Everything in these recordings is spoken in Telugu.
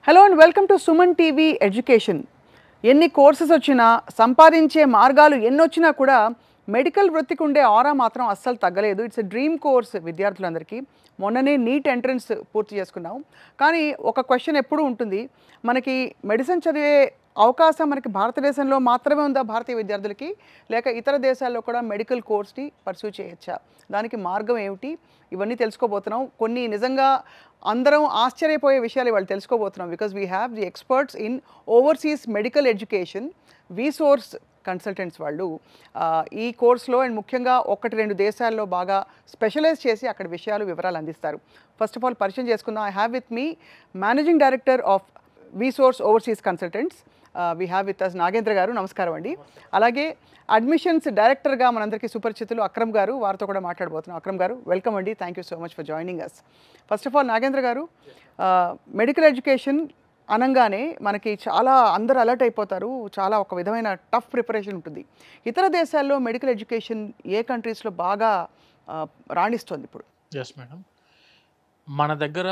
Hello and welcome to Suman TV education. ఎన్ని కోర్సెస్ వచ్చినా సంపాదించే మార్గాలు ఎన్నొచ్చినా కూడా మెడికల్ వృత్తికి ఉండే ఆరా మాత్రం అస్సలు తగ్గలేదు. ఇట్స్ ఎ డ్రీమ్ కోర్స్ విద్యార్థులందరికీ. మొన్ననే నీట్ ఎంట్రన్స్ పూర్తి చేసుకున్నాం. కానీ ఒక క్వశ్చన్ ఎప్పుడూ ఉంటుంది, మనకి మెడిసిన్ చదివే అవకాశం మనకి భారతదేశంలో మాత్రమే ఉందా భారతీయ విద్యార్థులకి, లేక ఇతర దేశాల్లో కూడా మెడికల్ కోర్స్ని పర్సూ చేయొచ్చా, దానికి మార్గం ఏమిటి, ఇవన్నీ తెలుసుకోబోతున్నాం. కొన్ని నిజంగా అందరం ఆశ్చర్యపోయే విషయాలు ఇవాళ తెలుసుకోబోతున్నాం. Because we have the experts in overseas medical education, వీసోర్స్ consultants వాళ్ళు ఈ కోర్స్లో అండ్ ముఖ్యంగా 1-2 దేశాల్లో బాగా స్పెషలైజ్ చేసి అక్కడ వివరాలు అందిస్తారు. ఫస్ట్ ఆఫ్ ఆల్ పరిచయం చేసుకుందాం. I have with me managing director of VSource overseas consultants, we have with us Nagendra garu. నమస్కారం అండి. అలాగే అడ్మిషన్స్ డైరెక్టర్గా మనందరికీ సుపరిచితులు అక్రమ్ గారు, వారితో కూడా మాట్లాడబోతున్నాం. అక్రమ్ గారు, వెల్కమ్ అండి. Thank you so much for joining us. First of all Nagendra garu, medical education అనగానే మనకి చాలా అందరూ అలర్ట్ అయిపోతారు. చాలా ఒక విధమైన టఫ్ ప్రిపరేషన్ ఉంటుంది. ఇతర దేశాల్లో మెడికల్ ఎడ్యుకేషన్ ఏ కంట్రీస్లో బాగా రాణిస్తుంది ఇప్పుడు? ఎస్ మేడం, మన దగ్గర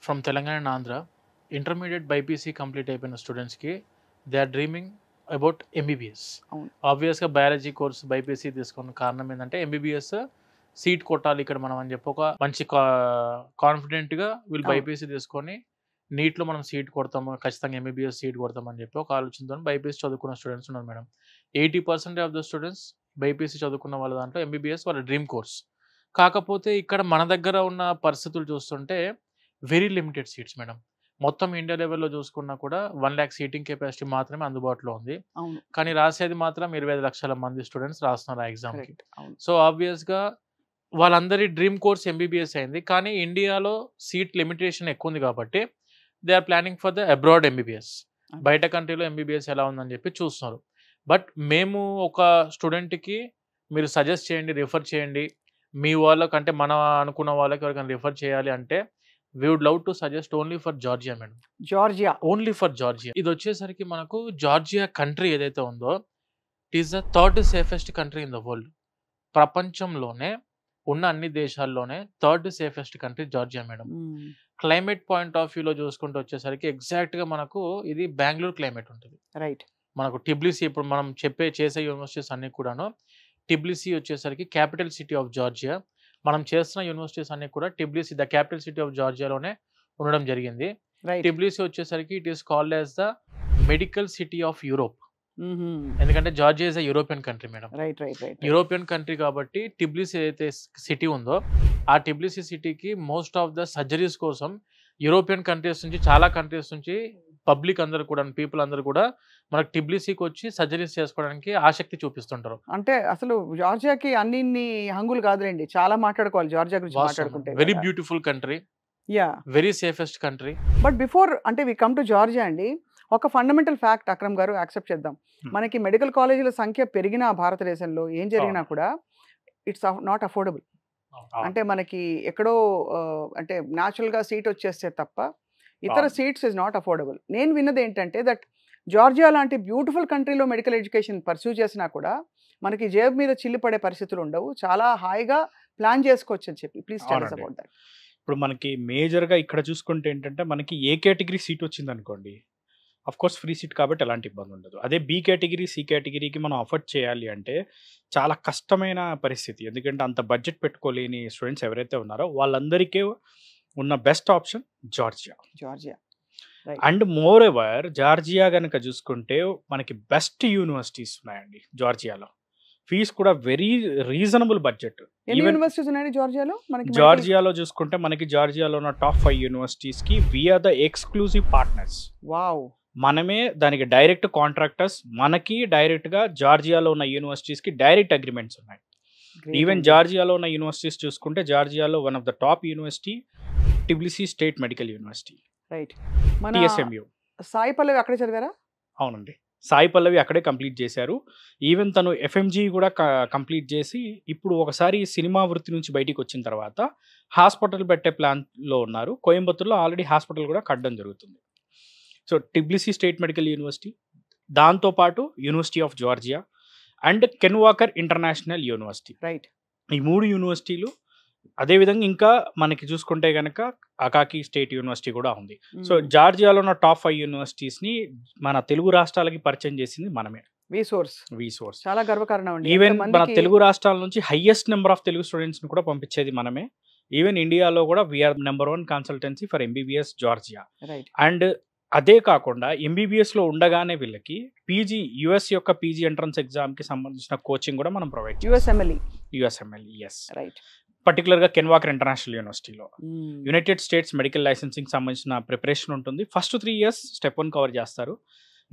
from Telangana and Andhra intermediate BiPC complete అయిపోయిన స్టూడెంట్స్కి they are dreaming about MBBS. ఆబ్వియస్గా బయాలజీ కోర్స్ బైపీసీ తీసుకున్న కారణం ఏంటంటే ఎంబీబీఎస్ సీట్ కొట్టాలి ఇక్కడ మనం అని చెప్పి ఒక మంచి కాన్ఫిడెంట్గా వీళ్ళు బైపీసీ తీసుకొని నీట్లో మనం సీట్ కొడతాము, ఖచ్చితంగా ఎంబీబీఎస్ సీట్ కొడతామని చెప్పి ఒక ఆలోచనతో బైపీసీ చదువుకున్న స్టూడెంట్స్ ఉన్నారు madam. 80% of the students BiPC చదువుకున్న వాళ్ళ దాంట్లో ఎంబీబీఎస్ వాళ్ళ డ్రీమ్ కోర్స్. కాకపోతే ఇక్కడ మన దగ్గర ఉన్న పరిస్థితులు చూస్తుంటే వెరీ లిమిటెడ్ సీట్స్ మేడం. మొత్తం ఇండియా లెవెల్లో చూసుకున్నా కూడా 1 lakh సీటింగ్ కెపాసిటీ మాత్రమే అందుబాటులో ఉంది. కానీ రాసేది మాత్రం 25 లక్షల మంది స్టూడెంట్స్ రాస్తున్నారు ఆ ఎగ్జామ్కి. సో ఆబ్వియస్గా వాళ్ళందరి డ్రీమ్ కోర్స్ ఎంబీబీఎస్ అయింది. కానీ ఇండియాలో సీట్ లిమిటేషన్ ఎక్కువ ఉంది కాబట్టి they are planning for the abroad MBBS. బయట కంట్రీలో ఎంబీబీఎస్ ఎలా ఉందని చెప్పి చూస్తున్నారు. బట్ మేము ఒక స్టూడెంట్కి మీరు సజెస్ట్ చేయండి, రిఫర్ చేయండి, మీ వాళ్ళకంటే మన అనుకున్న వాళ్ళకి ఎవరికైనా రిఫర్ చేయాలి అంటే we would love to suggest only for Georgia madam. Georgia, only for Georgia. ఇది వచ్చేసరికి మనకు జార్జియా కంట్రీ ఏదైతే ఉందో it is the 3rd safest country in the world. ప్రపంచంలోనే ఉన్న అన్ని దేశాల్లోనే 3rd safest country Georgia madam. Climate point of వ్యూలో చూసుకుంటూ వచ్చేసరికి ఎగ్జాక్ట్గా మనకు ఇది బెంగళూరు క్లైమేట్ ఉంటుంది. రైట్. మనకు టిబ్లిసీ ఇప్పుడు మనం చేసే యూనివర్సిటీస్ అన్ని కూడాను టిబ్లిసీ వచ్చేసరికి క్యాపిటల్ సిటీ ఆఫ్ జార్జియా. మనం చేస్తున్న యూనివర్సిటీస్ అన్ని కూడా Tbilisi the capital city of జార్జియాలోనే ఉండడం జరిగింది. టిబ్లిసీ వచ్చేసరికి it is called as the medical city of Europe. ఎందుకంటే Georgia is a European country madam. European country కాబట్టి టిబ్లిసీ ఏదైతే సిటీ ఉందో ఆ టిబ్లిసీ సిటీకి మోస్ట్ ఆఫ్ ద సర్జరీస్ కోసం యూరోపియన్ కంట్రీస్ నుంచి, చాలా కంట్రీస్ నుంచి పబ్లిక్ అందరూ కూడా, పీపుల్ అందరూ కూడా మనకు టిబ్లిసీకి వచ్చి సర్జరీస్ చేసుకోవడానికి ఆసక్తి చూపిస్తుంటారు. అంటే అసలు జార్జియాకి అన్ని హంగులు కాదులేండి, చాలా మాట్లాడుకోవాలి జార్జియా గురించి మాట్లాడుకుంటే. Very beautiful country, yeah, very safest country. But before అంటే వి కమ్ టు జార్జియా అండి, ఒక ఫండమెంటల్ ఫ్యాక్ట్ అక్రమ్ గారు యాక్సెప్ట్ చేద్దాం. మనకి మెడికల్ కాలేజీల సంఖ్య పెరిగిన భారతదేశంలో ఏం జరిగినా కూడా ఇట్స్ నాట్ అఫోర్డబుల్. అంటే మనకి ఎక్కడో అంటే న్యాచురల్గా సీట్ వచ్చేస్తే తప్ప ఇతర సీట్స్ ఇస్ నాట్ అఫోర్డబుల్. నేను విన్నది ఏంటంటే దట్ జార్జియా లాంటి బ్యూటిఫుల్ కంట్రీలో మెడికల్ ఎడ్యుకేషన్ పర్సూ చేసినా కూడా మనకి జేబు మీద చిల్లు పడే పరిస్థితులు ఉండవు, చాలా హాయిగా ప్లాన్ చేసుకోవచ్చు అని చెప్పి. Please tell us about that. ఇప్పుడు మనకి మేజర్గా ఇక్కడ చూసుకుంటే ఏంటంటే మనకి ఏ కేటగిరీ సీట్ వచ్చింది అనుకోండి, అఫ్ కోర్స్ ఫ్రీ సీట్ కాబట్టి ఎలాంటి ఇబ్బంది ఉండదు. అదే బి కేటగిరీ, సి కేటగిరీకి మనం అఫోర్డ్ చేయాలి అంటే చాలా కష్టమైన పరిస్థితి. ఎందుకంటే అంత బడ్జెట్ పెట్టుకోలేని స్టూడెంట్స్ ఎవరైతే ఉన్నారో వాళ్ళందరికీ ఉన్న best option Georgia. And moreover Georgia కనుక చూసుకుంటే మనకి బెస్ట్ యూనివర్సిటీస్ ఉన్నాయండి జార్జియాలో. ఫీజ్ కూడా వెరీ రీజనబుల్ బడ్జెట్. యూనివర్సిటీస్ ఉన్నాయి జార్జియాలో. జార్జియాలో చూసుకుంటే మనకి జార్జియాలో ఉన్న టాప్ 5 యూనివర్సిటీస్కి we are the exclusive partners. Wow. మనమే దానికి డైరెక్ట్ కాంట్రాక్టర్స్. మనకి డైరెక్ట్గా జార్జియాలో ఉన్న యూనివర్సిటీస్కి డైరెక్ట్ అగ్రిమెంట్స్ ఉన్నాయి. ఈవెన్ జార్జియాలో ఉన్న యూనివర్సిటీస్ చూసుకుంటే జార్జియాలో one of the top university Tbilisi state medical university, right. TSMU. Sai పల్లవి అక్కడే చదివారా? అవునండి, సాయి పల్లవి అక్కడే కంప్లీట్ చేశారు. ఈవెన్ తను FMG కూడా కంప్లీట్ చేసి ఇప్పుడు ఒకసారి సినిమా వృత్తి నుంచి బయటికి వచ్చిన తర్వాత హాస్పిటల్ పెట్టే ప్లాన్లో ఉన్నారు. కోయంబత్తూర్లో ఆల్రెడీ హాస్పిటల్ కూడా కట్టడం జరుగుతుంది. So Tbilisi state medical university, దాంతోపాటు university of Georgia and Ken Walker international university, right. ఈ 3 యూనివర్సిటీలు. అదేవిధంగా ఇంకా మనకి చూసుకుంటే కనుక అకాకి స్టేట్ యూనివర్సిటీ కూడా ఉంది. సో జార్జియాలో ఉన్న టాప్ 5 యూనివర్సిటీస్ని మన తెలుగు రాష్ట్రాలకి పరిచయం చేసింది మనమే. వీసోర్స్ చాలా గర్వకారణం అండి. ఈవెన్ మన తెలుగు రాష్ట్రాల నుంచి హైయెస్ట్ నెంబర్ ఆఫ్ తెలుగు స్టూడెంట్స్ని కూడా పంపించేది మనమే. ఈవెన్ ఇండియాలో కూడా we are number 1 consultancy for MBBS Georgia. And అదే కాకుండా ఎంబీబీఎస్లో ఉండగానే వీళ్ళకి పీజీ యుఎస్ యొక్క పీజీ ఎంట్రన్స్ ఎగ్జామ్కి సంబంధించిన కోచింగ్ కూడా మనం ప్రొవైడ్ చేస్తాం. యుఎస్ఎంఎల్ఈ ఎస్, పర్టికులర్గా కెన్ వాకర్ ఇంటర్నేషనల్ యూనివర్సిటీలో యునైటెడ్ స్టేట్స్ మెడికల్ లైసెన్సింగ్ సంబంధించిన ప్రిపరేషన్ ఉంటుంది. ఫస్ట్ 3 years స్టెప్ 1 కవర్ చేస్తారు,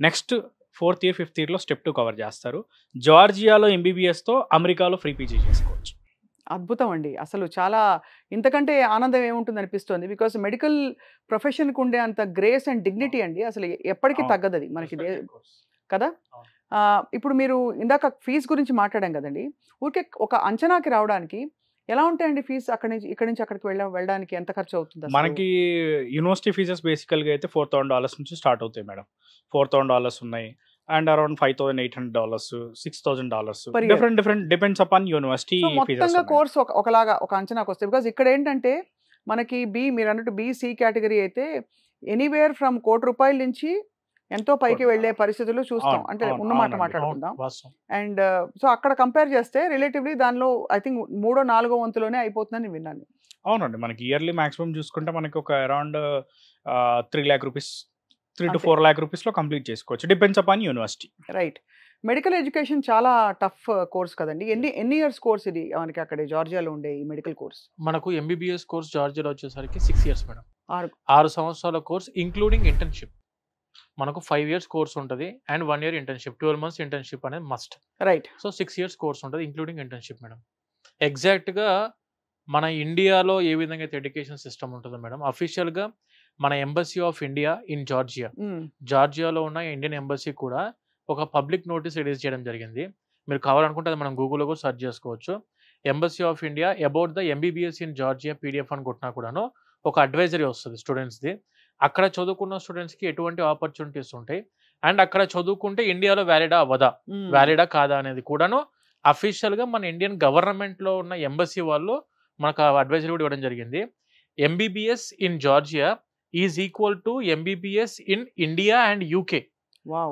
నెక్స్ట్ 4th year 5th yearలో స్టెప్ 2 కవర్ చేస్తారు. జార్జియాలో ఎంబీబీఎస్తో అమెరికాలో ఫ్రీ పీజీ చేసుకోవచ్చు. అద్భుతం అండి. అసలు చాలా ఇంతకంటే ఆనందం ఏముంటుంది అనిపిస్తుంది. బికాస్ మెడికల్ ప్రొఫెషన్కి ఉండే అంత గ్రేస్ అండ్ డిగ్నిటీ అండి అసలు ఎప్పటికీ తగ్గదు అది మనకి కదా. ఇప్పుడు మీరు ఇందాక ఫీజు గురించి మాట్లాడాం కదండి, ఊరికే ఒక అంచనాకి రావడానికి ఎలా ఉంటాయండి ఫీజు? ఇక్కడి నుంచి అక్కడికి వెళ్ళడానికి ఎంత ఖర్చు అవుతుంది? మనకి యూనివర్సిటీ ఫీజెస్ బేసికల్గా అయితే $4,000 నుంచి స్టార్ట్ అవుతాయి మేడం. $4,000 ఉన్నాయి, and around $5,800, $6,000 different depends upon university. మొత్తంగా కోర్స్ ఒకలాగా ఒక అంచనాకు వస్తాయి. బికాజ్ ఇక్కడ ఏంటంటే మనకి మీరు అన్నట్టు బీసీ కేటగిరీ అయితే ఎనీవేర్ ఫ్రమ్ ₹1,00,00,000 నుంచి ఎంతో పైకి వెళ్లే పరిస్థితులు చూస్తాం. అంటే ఉన్నమాట మాట్లాడుకుందాం. అండ్ సో అక్కడ కంపేర్ చేస్తే రిలేటివ్లీ దానిలో ఐ థింక్ 3-4 వంతులోనే అయిపోతుందని విన్నాను. అవునండి, మనకి ఇయర్లీ మాక్సిమం చూసుకుంటే మనకి ఒక అరౌండ్ ₹3 lakh, $3 to $4 lakh లో కంప్లీట్ చేసుకోవచ్చు, depends upon university. Right. Medical education చాలా టఫ్ కోర్స్ కదండి. ఎన్ని ఇయర్స్ కోర్స్ ఇది మనకి అక్కడ జార్జియాలో ఉండే ఈ మెడికల్ కోర్స్? మనకు ఎంబీబీఎస్ కోర్స్ జార్జియాలో వచ్చేసరికి 6 years మేడం. 6 సంవత్సరాల కోర్స్ ఇంక్లూడింగ్ ఇంటర్న్షిప్. మనకు 5 years కోర్స్ ఉంటుంది and 1 year internship, 12 months internship అనేది must. Right. So 6 years course ఉంటుంది ఇంక్లూడింగ్ ఇంటర్న్షిప్ మేడం. ఎగ్జాక్ట్గా మన ఇండియాలో ఏ విధంగా అయితే ఎడ్యుకేషన్ సిస్టమ్ ఉంటుందో మేడం, అఫీషియల్గా మన ఎంబసీ ఆఫ్ ఇండియా ఇన్ జార్జియాలో ఉన్న ఇండియన్ ఎంబసీ కూడా ఒక పబ్లిక్ నోటీస్ రిలీజ్ చేయడం జరిగింది. మీరు కావాలనుకుంటే అది మనం గూగుల్లో కూడా సెర్చ్ చేసుకోవచ్చు. Embassy of India about the MBBS in Georgia PDF అని కొట్టినా కూడాను ఒక అడ్వైజరీ వస్తుంది స్టూడెంట్స్ది. అక్కడ చదువుకున్న స్టూడెంట్స్కి ఎటువంటి ఆపర్చునిటీస్ ఉంటాయి, అండ్ అక్కడ చదువుకుంటే ఇండియాలో వ్యాలిడా కాదా అనేది కూడాను అఫీషియల్గా మన ఇండియన్ గవర్నమెంట్లో ఉన్న ఎంబసీ వాళ్ళు మనకు అడ్వైజరీ కూడా ఇవ్వడం జరిగింది. MBBS in Georgia is equal to MBBS in India and UK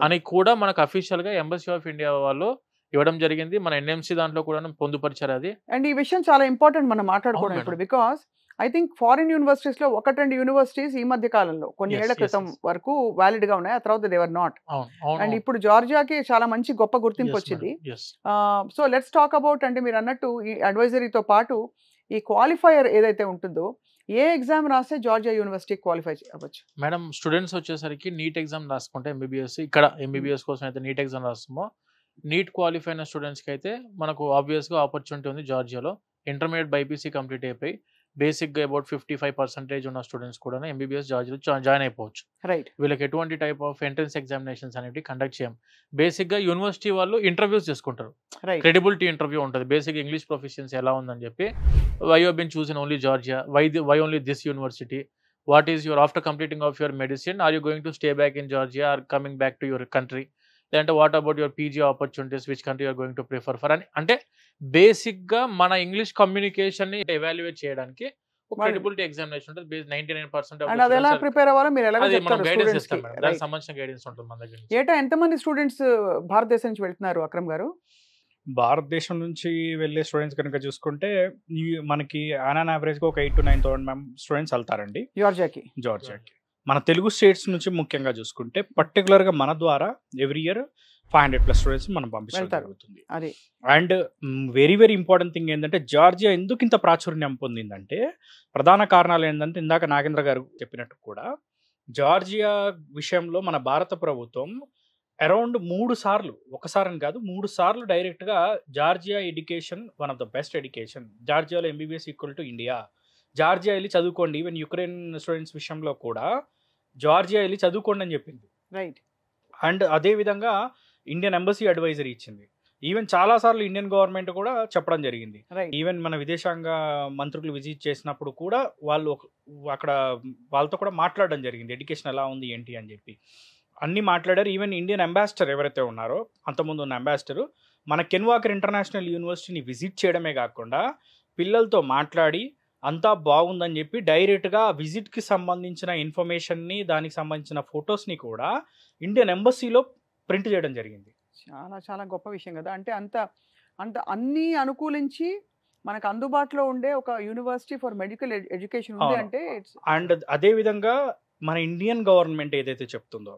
అని కూడా మనకు అఫీషియల్గా ఎంబసీ ఆఫ్ ఇండియా వాళ్ళు ఇవ్వడం జరిగింది. మన ఎన్ఎంసీ దాంట్లో కూడా పొందుపరిచారు అది. అండ్ ఈ విషయం చాలా ఇంపార్టెంట్ మనం మాట్లాడుకోవడం ఇప్పుడు. బికాస్ ఐ థింక్ ఫారిన్ యూనివర్సిటీస్లో 1-2 యూనివర్సిటీస్ ఈ మధ్య కాలంలో కొన్ని ఏళ్ల క్రితం వరకు వ్యాలిడ్ గా ఉన్నాయి, ఆ తర్వాత దే వర్ నాట్. అండ్ ఇప్పుడు జార్జియాకి చాలా మంచి గొప్ప గుర్తింపు వచ్చింది. సో లెట్స్ టాక్ అబౌట్, అంటే మీరు అన్నట్టు ఈ అడ్వైజరీతో పాటు ఈ క్వాలిఫైయర్ ఏదైతే ఉంటుందో, ఏ ఎగ్జామ్ రాస్తే జార్జియా యూనివర్సిటీ క్వాలిఫై అవ్వచ్చు మేడం? స్టూడెంట్స్ వచ్చేసరికి నీట్ ఎగ్జామ్ రాసుకుంటే ఎంబీబీఎస్, ఇక్కడ ఎంబీబీఎస్ కోసం అయితే నీట్ ఎగ్జామ్ రాస్తామో, నీట్ క్వాలిఫై అయిన స్టూడెంట్స్కి అయితే మనకు ఆబ్వియస్గా ఆపర్చునిటీ ఉంది జార్జియాలో. ఇంటర్మీడియట్ బైపీసీ కంప్లీట్ అయిపోయి బేసిక్గా అబౌట్ 55% ఉన్న స్టూడెంట్స్ కూడా ఎంబీబీఎస్ జార్జియాలో జాయిన్ అయిపోవచ్చు. రైట్. వీళ్ళకి ఎటువంటి టైప్ ఆఫ్ ఎంట్రన్స్ ఎగ్జామినేషన్స్ అనేవి కండక్ట్ చేయం. బేసిక్గా యూనివర్సిటీ వాళ్ళు ఇంటర్వ్యూస్ చేసుకుంటారు, క్రెడిబిలిటీ ఇంటర్వ్యూ ఉంటుంది. బేసిక్ ఇంగ్లీష్ ప్రొఫిషియన్సీ ఎలా ఉందని చెప్పి, వై యూ బీన్ చూసిన only Georgia, why only this university, what is your after completing of your medicine, are you going to stay back in Georgia or coming back to your country, లేదంటే what about your PG opportunities, which country you are going to prefer for అని. అంటే బేసిక్గా మన ఇంగ్లీష్ కమ్యూనికేషన్ని ఎవాల్యుయేట్ చేయడానికి క్రెడిబిలిటీ ఎగ్జామినేషన్ ఉంటుంది. 99% గైడెన్స్ ఇస్తాం మేడం, దానికి సంబంధించిన గైడెన్స్ ఉంటుంది మన దగ్గర. ఏటా ఎంతమంది స్టూడెంట్స్ భారతదేశం నుంచి వెళ్తున్నారు అక్రమ్ గారు? భారతదేశం నుంచి వెళ్ళే స్టూడెంట్స్ కనుక చూసుకుంటే మనకి ఆన్ యావరేజ్గా ఒక 8,000 to 9,000 స్టూడెంట్స్ వెళ్తారండి జార్జియాకి. మన తెలుగు స్టేట్స్ నుంచి ముఖ్యంగా చూసుకుంటే పర్టికులర్గా మన ద్వారా ఎవ్రీ ఇయర్ 500+ స్టూడెంట్స్ మనం పంపించడం జరుగుతుంది. And very very important thing ఏంటంటే, జార్జియా ఎందుకు ఇంత ప్రాచుర్యం పొందిందంటే ప్రధాన కారణాలు ఏంటంటే, ఇందాక నాగేంద్ర గారు చెప్పినట్టు కూడా జార్జియా విషయంలో మన భారత ప్రభుత్వం అరౌండ్ 3 సార్లు, ఒకసారి కాదు 3 సార్లు డైరెక్ట్గా Georgia education one of the best education, జార్జియాలో MBBS equal to India, Georgia వెళ్ళి చదువుకోండి, ఈవెన్ యుక్రెయిన్ స్టూడెంట్స్ విషయంలో కూడా జార్జియా వెళ్ళి చదువుకోండి అని చెప్పింది. రైట్. అండ్ అదేవిధంగా ఇండియన్ ఎంబసీ అడ్వైజరీ ఇచ్చింది. ఈవెన్ చాలాసార్లు ఇండియన్ గవర్నమెంట్ కూడా చెప్పడం జరిగింది. ఈవెన్ మన విదేశాంగ మంత్రులు విజిట్ చేసినప్పుడు కూడా వాళ్ళు అక్కడ వాళ్ళతో కూడా మాట్లాడడం జరిగింది, ఎడ్యుకేషన్ ఎలా ఉంది ఏంటి అని చెప్పి అన్నీ మాట్లాడారు. ఈవెన్ ఇండియన్ అంబాసిడర్ ఎవరైతే ఉన్నారో, అంతకుముందు ఉన్న అంబాసిడరు మన కెన్ వాకర్ ఇంటర్నేషనల్ యూనివర్సిటీని విజిట్ చేయడమే కాకుండా పిల్లలతో మాట్లాడి అంతా బాగుందని చెప్పి డైరెక్ట్గా విజిట్కి సంబంధించిన ఇన్ఫర్మేషన్ని, దానికి సంబంధించిన ఫొటోస్ని కూడా ఇండియన్ ఎంబసీలో ప్రింట్ చేయడం జరిగింది. చాలా చాలా గొప్ప విషయం కదా. అంటే అంత అంత అన్నీ అనుకూలించి మనకు అందుబాటులో ఉండే ఒక యూనివర్సిటీ ఫర్ మెడికల్ ఎడ్యుకేషన్ ఉంది అవును. అంటే అండ్ అదేవిధంగా మన ఇండియన్ గవర్నమెంట్ ఏదైతే చెప్తుందో,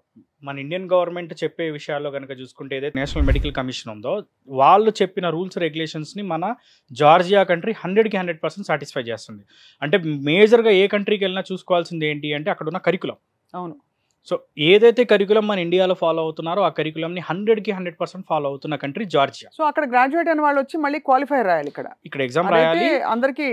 మన ఇండియన్ గవర్నమెంట్ చెప్పే విషయాల్లో కనుక చూసుకుంటే ఏదైతే నేషనల్ మెడికల్ కమిషన్ ఉందో, వాళ్ళు చెప్పిన రూల్స్ రెగ్యులేషన్స్ని మన జార్జియా కంట్రీ 100కి 100% సాటిస్ఫై చేస్తుంది. అంటే మేజర్గా ఏ కంట్రీకి వెళ్ళినా చూసుకోవాల్సింది ఏంటి అంటే అక్కడ ఉన్న కరికులం. అవును. సో ఏదైతే కరికులం మన ఇండియాలో ఫాలో అవుతున్నారో ఆ కరికులంని 100కి 100% ఫాలో అవుతున్న కంట్రీ జార్జియా. సో అక్కడ గ్రాడ్యుయేట్ అయిన వాళ్ళు వచ్చి మళ్ళీ క్వాలిఫై రాయాలి ఇక్కడ ఎగ్జామ్ రాయాలి, అందరికి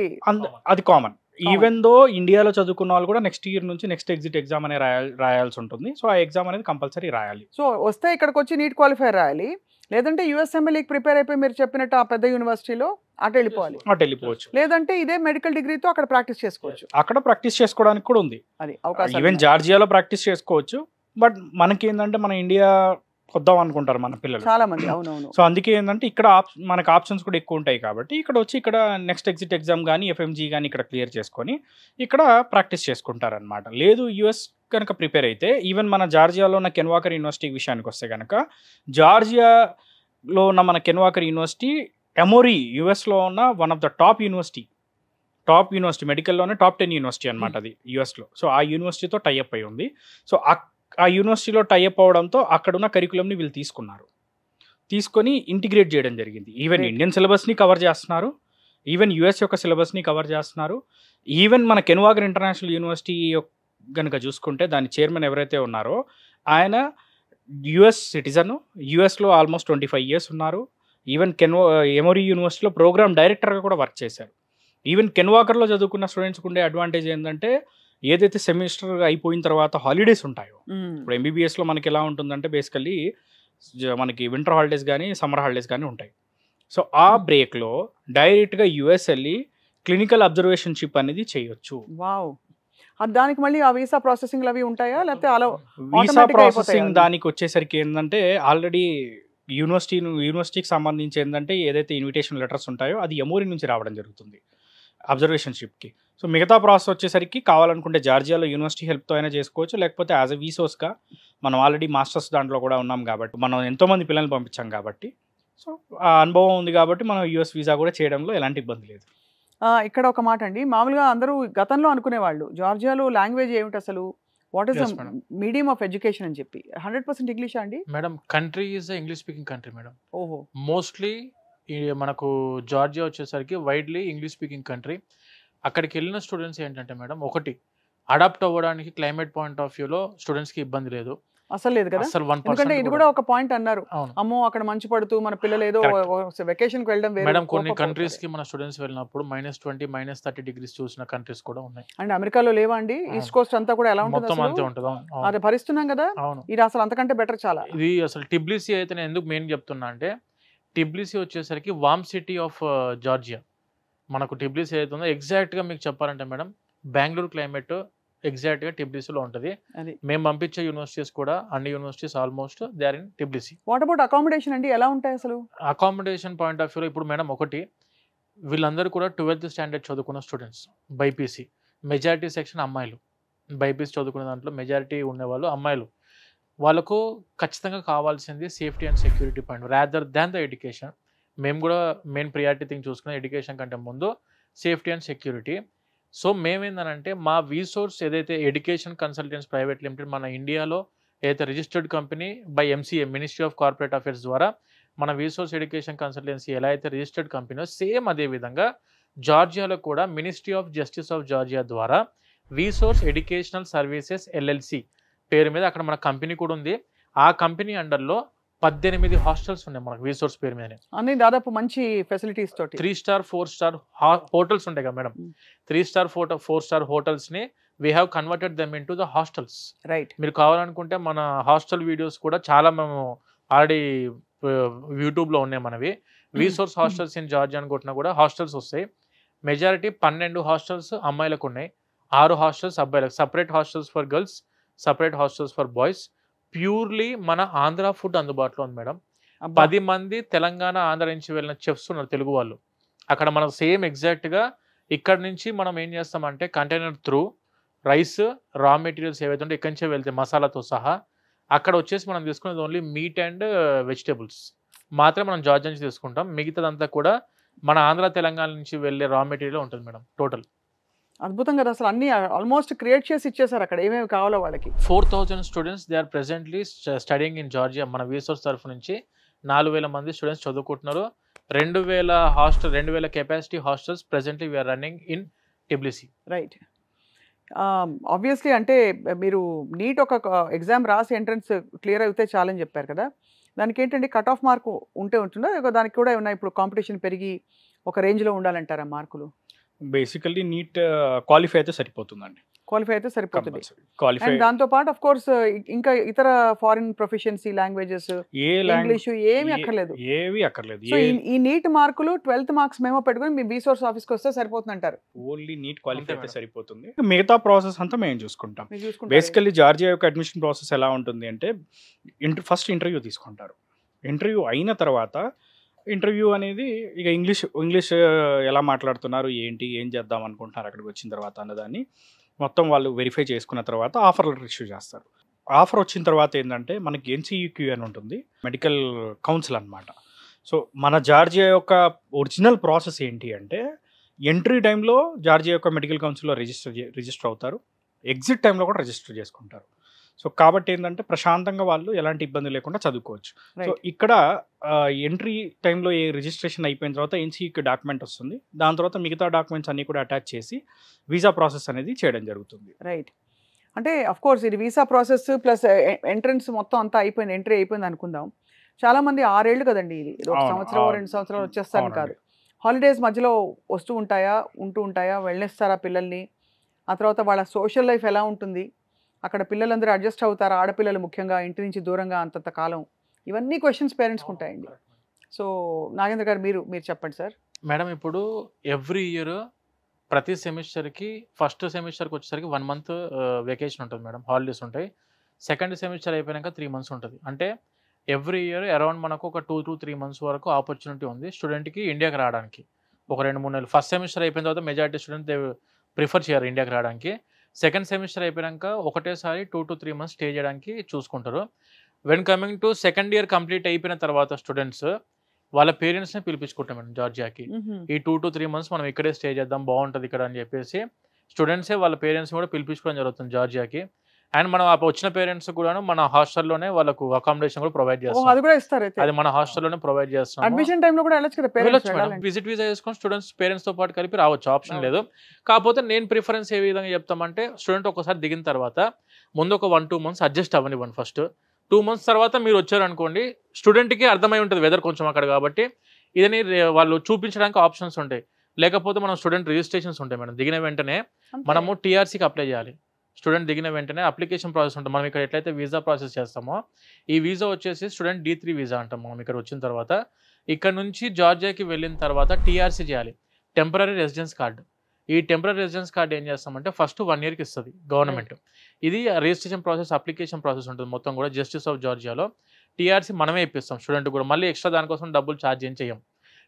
అది కామన్. ఈవెన్ దో ఇండియాలో చదువుకున్న వాళ్ళు కూడా నెక్స్ట్ ఇయర్ నుంచి నెక్స్ట్ ఎగ్జిట్ ఎగ్జామ్ అనే రాయాల్సి ఉంటుంది. సో ఆ ఎగ్జామ్ అనేది కంపల్సరీ రాయాలి. సో వస్తే ఇక్కడికి వచ్చి నీట్ క్వాలిఫై రాయాలి, లేదంటే యూఎస్ఎంఎల్ఈకి ప్రిపేర్ అయిపోయి మీరు చెప్పినట్టు ఆ పెద్ద యూనివర్సిటీలో అటు వెళ్ళిపోవాలి, అటు వెళ్ళిపోవచ్చు. లేదంటే ఇదే మెడికల్ డిగ్రీతో అక్కడ ప్రాక్టీస్ చేసుకోవచ్చు. అక్కడ ప్రాక్టీస్ చేసుకోవడానికి కూడా ఉంది, అది అవకాశం. ఈవెన్ జార్జియాలో ప్రాక్టీస్ చేసుకోవచ్చు. బట్ మనకి ఏంటంటే మన ఇండియా వద్దాం అనుకుంటారు మన పిల్లలు చాలా మంది. అవునవును. సో అందుకే ఏంటంటే ఇక్కడ మనకు ఆప్షన్స్ కూడా ఎక్కువ ఉంటాయి కాబట్టి ఇక్కడ వచ్చి ఇక్కడ నెక్స్ట్ ఎగ్జిట్ ఎగ్జామ్ కానీ ఎఫ్ఎంజీ కానీ ఇక్కడ క్లియర్ చేసుకొని ఇక్కడ ప్రాక్టీస్ చేసుకుంటారనమాట. లేదు యుఎస్ కనుక ప్రిపేర్ అయితే, ఈవెన్ మన జార్జియాలో ఉన్న కెన్వాకర్ యూనివర్సిటీ విషయానికి వస్తే కనుక, జార్జియాలో ఉన్న మన కెన్వాకర్ యూనివర్సిటీ ఎమోరీ యుఎస్లో ఉన్న one of the top university మెడికల్లోనే టాప్ 10 యూనివర్సిటీ అనమాట అది యుఎస్లో. సో ఆ యూనివర్సిటీతో టైఅప్ అయి ఉంది. సో ఆ యూనివర్సిటీలో టైఅప్ అవడంతో అక్కడున్న కరికులంని వీళ్ళు తీసుకొని ఇంటిగ్రేట్ చేయడం జరిగింది. ఈవెన్ ఇండియన్ సిలబస్ని కవర్ చేస్తున్నారు, ఈవెన్ యుఎస్ యొక్క సిలబస్ని కవర్ చేస్తున్నారు. ఈవెన్ మన కెన్వాకర్ ఇంటర్నేషనల్ యూనివర్సిటీ కనుక చూసుకుంటే దాని చైర్మన్ ఎవరైతే ఉన్నారో ఆయన యుఎస్ సిటిజన్, యుఎస్లో ఆల్మోస్ట్ 25 years ఉన్నారు. ఈవెన్ ఎమోరీ యూనివర్సిటీలో ప్రోగ్రామ్ డైరెక్టర్గా కూడా వర్క్ చేశారు. ఈవెన్ కెన్వాకర్లో చదువుకున్న స్టూడెంట్స్కి ఉండే అడ్వాంటేజ్ ఏంటంటే ఏదైతే సెమిస్టర్ అయిపోయిన తర్వాత హాలిడేస్ ఉంటాయో, ఇప్పుడు ఎంబీబీఎస్లో మనకి ఎలా ఉంటుందంటే బేసికల్లీ మనకి వింటర్ హాలిడేస్ కానీ సమ్మర్ హాలిడేస్ కానీ ఉంటాయి. సో ఆ బ్రేక్లో డైరెక్ట్గా యుఎస్ వెళ్ళి క్లినికల్ అబ్జర్వేషన్షిప్ అనేది చేయొచ్చు. వావ్. దానికి మళ్ళీ ఆ వీసా ప్రాసెసింగ్ అవి ఉంటాయా, లేకపోతే అలా వీసా ప్రాసెసింగ్ దానికి వచ్చేసరికి ఏంటంటే ఆల్రెడీ యూనివర్సిటీకి సంబంధించి ఏంటంటే ఏదైతే ఇన్విటేషన్ లెటర్స్ ఉంటాయో అది ఎమోరీ నుంచి రావడం జరుగుతుంది అబ్జర్వేషన్షిప్కి. సో మిగతా ప్రాసెస్ వచ్చేసరికి కావాలనుకుంటే జార్జియాలో యూనివర్సిటీ హెల్ప్తో అయినా చేసుకోవచ్చు, లేకపోతే యాజ్ ఎ వీసోస్గా మనం ఆల్రెడీ మాస్టర్స్ దాంట్లో కూడా ఉన్నాం కాబట్టి, మనం ఎంతోమంది పిల్లల్ని పంపించాం కాబట్టి, సో ఆ అనుభవం ఉంది కాబట్టి మనం యూఎస్ వీసా కూడా చేయడంలో ఎలాంటి ఇబ్బంది లేదు. ఇక్కడ ఒక మాట అండి, మామూలుగా అందరూ గతంలో అనుకునేవాళ్ళు జార్జియాలో లాంగ్వేజ్ ఏమిటి అసలు, what is the medium of education అని చెప్పి, 100% ఇంగ్లీషా అండి? Madam country is English speaking country madam. ఓహో. మోస్ట్లీ మనకు జార్జియా వచ్చేసరికి వైడ్లీ ఇంగ్లీష్ స్పీకింగ్ కంట్రీ. అక్కడికి వెళ్ళిన స్టూడెంట్స్ ఏంటంటే మేడం, ఒకటి అడాప్ట్ అవ్వడానికి క్లైమేట్ పాయింట్ ఆఫ్ వ్యూలో స్టూడెంట్స్కి ఇబ్బంది లేదు, అసలు లేదు కదా. ఎందుకంటే ఇది కూడా ఒక పాయింట్ అన్నారు, అమ్మో అక్కడ మంచు పడుతూ మన పిల్లలు ఏదో వెకేషన్ కి వెళ్ళడం. మేడం కొన్ని కంట్రీస్ కి మన స్టూడెంట్స్ వెళ్ళినప్పుడు -20, -30 degrees చూసిన కంట్రీస్ కూడా ఉన్నాయి. అండ్ అమెరికాలో లేవా అండి? ఈస్ట్ కోస్ట్ అంతా కూడా ఎలా ఉంటుంది? మొత్తం అంతే ఉంటుంది. అది భరిస్తున్నాం కదా. ఇది అసలు అంతకంటే బెటర్ చాలా. ఇది అసలు టిబ్లిసీ అయితే నేను ఎందుకు మెయిన్ చెప్తున్నా అంటే, టిబ్లిసీ వచ్చేసరికి వామ్ సిటీ ఆఫ్ జార్జియా. మనకు టిబ్లిసీ అయితే ఉందో ఎగ్జాక్ట్గా మీకు చెప్పాలంటే మేడం, బెంగళూరు క్లైమేట్ ఎగ్జాక్ట్గా టిబ్లిసీలో ఉంటుంది. మేము పంపించే యూనివర్సిటీస్ కూడా అన్ని universities almost they are in Tbilisi. What about accommodation అండి, ఎలా ఉంటాయి అసలు? అకామిడేషన్ పాయింట్ ఆఫ్ వ్యూలో ఇప్పుడు మేడం ఒకటి, వీళ్ళందరూ కూడా 12th స్టాండర్డ్ చదువుకున్న స్టూడెంట్స్, బైపీసీ మెజారిటీ సెక్షన్ అమ్మాయిలు. బైపీసీ చదువుకునే దాంట్లో మెజారిటీ ఉండేవాళ్ళు అమ్మాయిలు. వాళ్ళకు ఖచ్చితంగా కావాల్సింది safety and security point rather than the education. మేము కూడా మెయిన్ ప్రియారిటీ థింగ్ చూసుకున్న ఎడ్యుకేషన్ కంటే ముందు సేఫ్టీ అండ్ సెక్యూరిటీ. సో మేమేందనంటే మా వీసోర్స్ ఏదైతే ఎడ్యుకేషన్ కన్సల్టెంట్స్ ప్రైవేట్ లిమిటెడ్ మన ఇండియాలో ఏదైతే registered company by MCA ministry of corporate affairs ద్వారా మన వీసోర్స్ ఎడ్యుకేషన్ కన్సల్టెన్సీ ఎలా అయితే రిజిస్టర్డ్ కంపెనీ సేమ్ అదేవిధంగా జార్జియాలో కూడా ministry of justice of Georgia ద్వారా వీసోర్స్ ఎడ్యుకేషనల్ సర్వీసెస్ ఎల్ఎల్సి పేరు మీద అక్కడ మన కంపెనీ కూడా ఉంది. ఆ కంపెనీ అండర్లో 18 హాస్టల్స్ ఉన్నాయి మనకు వీసోర్స్ పేరు మీదనే. అన్ని దాదాపు మంచి ఫెసిలిటీస్ తోటి 3 స్టార్ 4 స్టార్ హోటల్స్ ఉంటాయి కదా మేడం. 3 స్టార్ 4 స్టార్ హోటల్స్ని we have converted them into the hostels. Right. మీరు కావాలనుకుంటే మన హాస్టల్ వీడియోస్ కూడా చాలా మేము ఆల్రెడీ యూట్యూబ్లో ఉన్నాయి మనవి. వీసోర్స్ హాస్టల్స్ ఇన్ జార్జియా అని కొట్టినా కూడా హాస్టల్స్ వస్తాయి. మెజారిటీ 12 హాస్టల్స్ అమ్మాయిలకు ఉన్నాయి, 6 హాస్టల్స్ అబ్బాయిలకు. Separate hostels for girls, separate hostels for boys. Purely మన ఆంధ్ర ఫుడ్ అందుబాటులో ఉంది మేడం. 10 మంది తెలంగాణ ఆంధ్ర నుంచి వెళ్ళిన చెఫ్స్ ఉన్నారు తెలుగు వాళ్ళు. అక్కడ మనకు సేమ్ ఎగ్జాక్ట్గా ఇక్కడ నుంచి మనం ఏం చేస్తామంటే కంటైనర్ త్రూ రైస్ రా మెటీరియల్స్ ఏవైతే ఉంటే ఇక్కడి నుంచే వెళ్తే మసాలాతో సహా అక్కడ వచ్చేసి మనం తీసుకునేది ఓన్లీ మీట్ అండ్ వెజిటేబుల్స్ మాత్రమే మనం జార్జియా నుంచి తీసుకుంటాం. మిగతాదంతా కూడా మన ఆంధ్ర తెలంగాణ నుంచి వెళ్ళే రా మెటీరియల్ ఉంటుంది మేడం టోటల్. అద్భుతం కదా అసలు, అన్ని ఆల్మోస్ట్ క్రియేట్ చేసి ఇచ్చేసారు అక్కడ ఏమేమి కావాలో వాళ్ళకి. 4000 students they are presently studying in Georgia. మన వీసోర్స్ తరఫు నుంచి 4000 మంది స్టూడెంట్స్ చదువుకుంటున్నారు. 2000 capacity hostels presently we are running in Tbilisi. Right. Obviously అంటే మీరు నీట్ ఒక ఎగ్జామ్ రాసి ఎంట్రన్స్ క్లియర్ అయితే చాలని చెప్పారు కదా, దానికి ఏంటంటే కట్ ఆఫ్ మార్క్ ఉంటుందా, దానికి కూడా ఏమన్నా ఇప్పుడు కాంపిటీషన్ పెరిగి ఒక రేంజ్లో ఉండాలంటారా మార్కులు? బేసికల్లీ నీట్ క్వాలిఫై అయితే సరిపోతుందండి. క్వాలిఫై అయితే సరిపోతుంది. క్వాలిఫై అండ్ దాంతో పాటు ఆఫ్ కోర్స్ ఇంకా ఇతర ఫారిన్ ప్రొఫిషియన్సీ లాంగ్వేజెస్ ఇంగ్లీష్ ఏమీ అక్కర్లేదు. ఏవి అక్కర్లేదు. సో ఈ నీట్ మార్కులు 12th మార్క్స్ మేమో పెట్టుకుని మీ బీసోర్స్ ఆఫీస్కి వస్తే సరిపోతుంది అంటారు. ఓన్లీ నీట్ క్వాలిఫై అయితే సరిపోతుంది. మిగతా ప్రాసెస్ అంతా మేము చూసుకుంటాం. బేసికల్లీ జార్జియా యొక్క అడ్మిషన్ ప్రాసెస్ ఎలా ఉంటుంది అంటే ఫస్ట్ ఇంటర్వ్యూ తీసుకుంటారు. ఇంటర్వ్యూ అయిన తర్వాత ఇంటర్వ్యూ అనేది ఇక ఇంగ్లీష్ ఎలా మాట్లాడుతున్నారు, ఏం చేద్దాం అనుకుంటున్నారు అక్కడికి వచ్చిన తర్వాత అన్నదాన్ని మొత్తం వాళ్ళు వెరిఫై చేసుకున్న తర్వాత ఆఫర్ లెటర్ ఇష్యూ చేస్తారు. ఆఫర్ వచ్చిన తర్వాత ఏంటంటే మనకి NCEQ అని ఉంటుంది, మెడికల్ కౌన్సిల్ అనమాట. సో మన జార్జియా యొక్క ఒరిజినల్ ప్రాసెస్ ఏంటి అంటే ఎంట్రీ టైంలో జార్జియా యొక్క మెడికల్ కౌన్సిల్లో రిజిస్టర్ అవుతారు, ఎగ్జిట్ టైంలో కూడా రిజిస్టర్ చేసుకుంటారు. సో కాబట్టి ఏంటంటే ప్రశాంతంగా వాళ్ళు ఎలాంటి ఇబ్బంది లేకుండా చదువుకోవచ్చు. సో ఇక్కడ ఎంట్రీ టైంలో ఏ రిజిస్ట్రేషన్ అయిపోయిన తర్వాత NCEQ డాక్యుమెంట్ వస్తుంది, దాని తర్వాత మిగతా డాక్యుమెంట్స్ అన్నీ కూడా అటాచ్ చేసి వీసా ప్రాసెస్ అనేది చేయడం జరుగుతుంది. రైట్. అంటే అఫ్ కోర్స్ ఇది వీసా ప్రాసెస్ ప్లస్ ఎంట్రన్స్ మొత్తం అంతా అయిపోయింది, ఎంట్రీ అయిపోయింది అనుకుందాం. చాలామంది 6 ఏళ్ళు కదండి, ఇది 1 సంవత్సరం 2 సంవత్సరాలు వచ్చేస్తాను కాదు. హాలిడేస్ మధ్యలో ఉంటూ ఉంటాయా, వెళ్ళేస్తారా పిల్లల్ని, ఆ తర్వాత వాళ్ళ సోషల్ లైఫ్ ఎలా ఉంటుంది, అక్కడ పిల్లలందరూ అడ్జస్ట్ అవుతారా, ఆడపిల్లలు ముఖ్యంగా ఇంటి నుంచి దూరంగా అంతంత కాలం, ఇవన్నీ క్వశ్చన్స్ పేరెంట్స్కి ఉంటాయండి. సో నాగేంద్ర గారు మీరు చెప్పండి సార్. మేడం ఇప్పుడు ఎవ్రీ ఇయర్ ప్రతి సెమిస్టర్కి ఫస్ట్ సెమిస్టర్కి వచ్చేసరికి 1 మంత్ వెకేషన్ ఉంటుంది మేడం, హాలిడేస్ ఉంటాయి. సెకండ్ సెమిస్టర్ అయిపోయాక 3 మంత్స్ ఉంటుంది. అంటే ఎవ్రీ ఇయర్ అరౌండ్ మనకు ఒక 2 to 3 months వరకు ఆపర్చునిటీ ఉంది స్టూడెంట్కి ఇండియాకి రావడానికి. ఒక 2-3 నెలలు ఫస్ట్ సెమిస్టర్ అయిపోయిన తర్వాత మెజారిటీ స్టూడెంట్ ప్రిఫర్ చేయరు ఇండియాకి రావడానికి. సెకండ్ సెమిస్టర్ అయిపోయాక ఒకటేసారి 2 to 3 months స్టే చేయడానికి చూసుకుంటారు. When coming to second year complete అయిపోయిన తర్వాత స్టూడెంట్స్ వాళ్ళ పేరెంట్స్ని పిలిపించుకుంటాం మేడం జార్జియాకి. ఈ 2 to 3 months మనం ఇక్కడే స్టే చేద్దాం, బాగుంటుంది ఇక్కడ అని చెప్పేసి స్టూడెంట్సే వాళ్ళ పేరెంట్స్ని కూడా పిలిపించుకోవడం జరుగుతుంది జార్జియాకి. అండ్ మనం వచ్చిన పేరెంట్స్ కూడాను మన హాస్టల్లోనే వాళ్ళకు అకామిడేషన్ కూడా ప్రొవైడ్ చేస్తాం. అది కూడా ఇస్తారు, అది మన హాస్టల్లోనే ప్రొవైడ్ చేస్తాం. అడ్మిషన్ టైంలో కూడా వెళ్ళొచ్చు కదా పేరెంట్స్, విజిట్ వీసా చేసుకొని స్టూడెంట్స్ పేరెంట్స్తో పాటు కలిపి రావచ్చు, ఆప్షన్ లేదు. కాకపోతే నేను ప్రిఫరెన్స్ ఏ విధంగా చెప్తామంటే స్టూడెంట్ ఒకసారి దిగిన తర్వాత ముందు ఒక 1-2 months అడ్జస్ట్ అవ్వనివ్వండి. ఫస్ట్ 2 months తర్వాత మీరు వచ్చారనుకోండి, స్టూడెంట్కి అర్థమై ఉంటుంది వెదర్ కొంచెం అక్కడ కాబట్టి ఇదని వాళ్ళు చూపించడానికి ఆప్షన్స్ ఉంటాయి. లేకపోతే మనం స్టూడెంట్ రిజిస్ట్రేషన్స్ ఉంటాయి మేడం. దిగిన వెంటనే మనము TRCకి అప్లై చేయాలి. స్టూడెంట్ దిగిన వెంటనే అప్లికేషన్ ప్రాసెస్ ఉంటుంది. మనం ఇక్కడ ఎట్లయితే వీసా ప్రాసెస్ చేస్తామో ఈ వీసా వచ్చేసి స్టూడెంట్ D3 వీసా అంటాం. మనం ఇక్కడ వచ్చిన తర్వాత ఇక్కడ నుంచి జార్జియాకి వెళ్ళిన తర్వాత TRC చేయాలి, టెంపరరీ రెసిడెన్స్ కార్డు. ఈ టెంపరరీ రెసిడెన్స్ కార్డు ఏం చేస్తామంటే ఫస్ట్ 1 yearకి ఇస్తుంది గవర్నమెంట్. ఇది రిజిస్ట్రేషన్ ప్రాసెస్, అప్లికేషన్ ప్రాసెస్ ఉంటుంది మొత్తం కూడా జస్టిస్ ఆఫ్ జార్జియాలో. TRC మనమే ఇప్పిస్తాం స్టూడెంట్ కూడా, మళ్ళీ ఎక్స్ట్రా దానికోసం డబ్బులు ఛార్జ్ ఏం చేయం.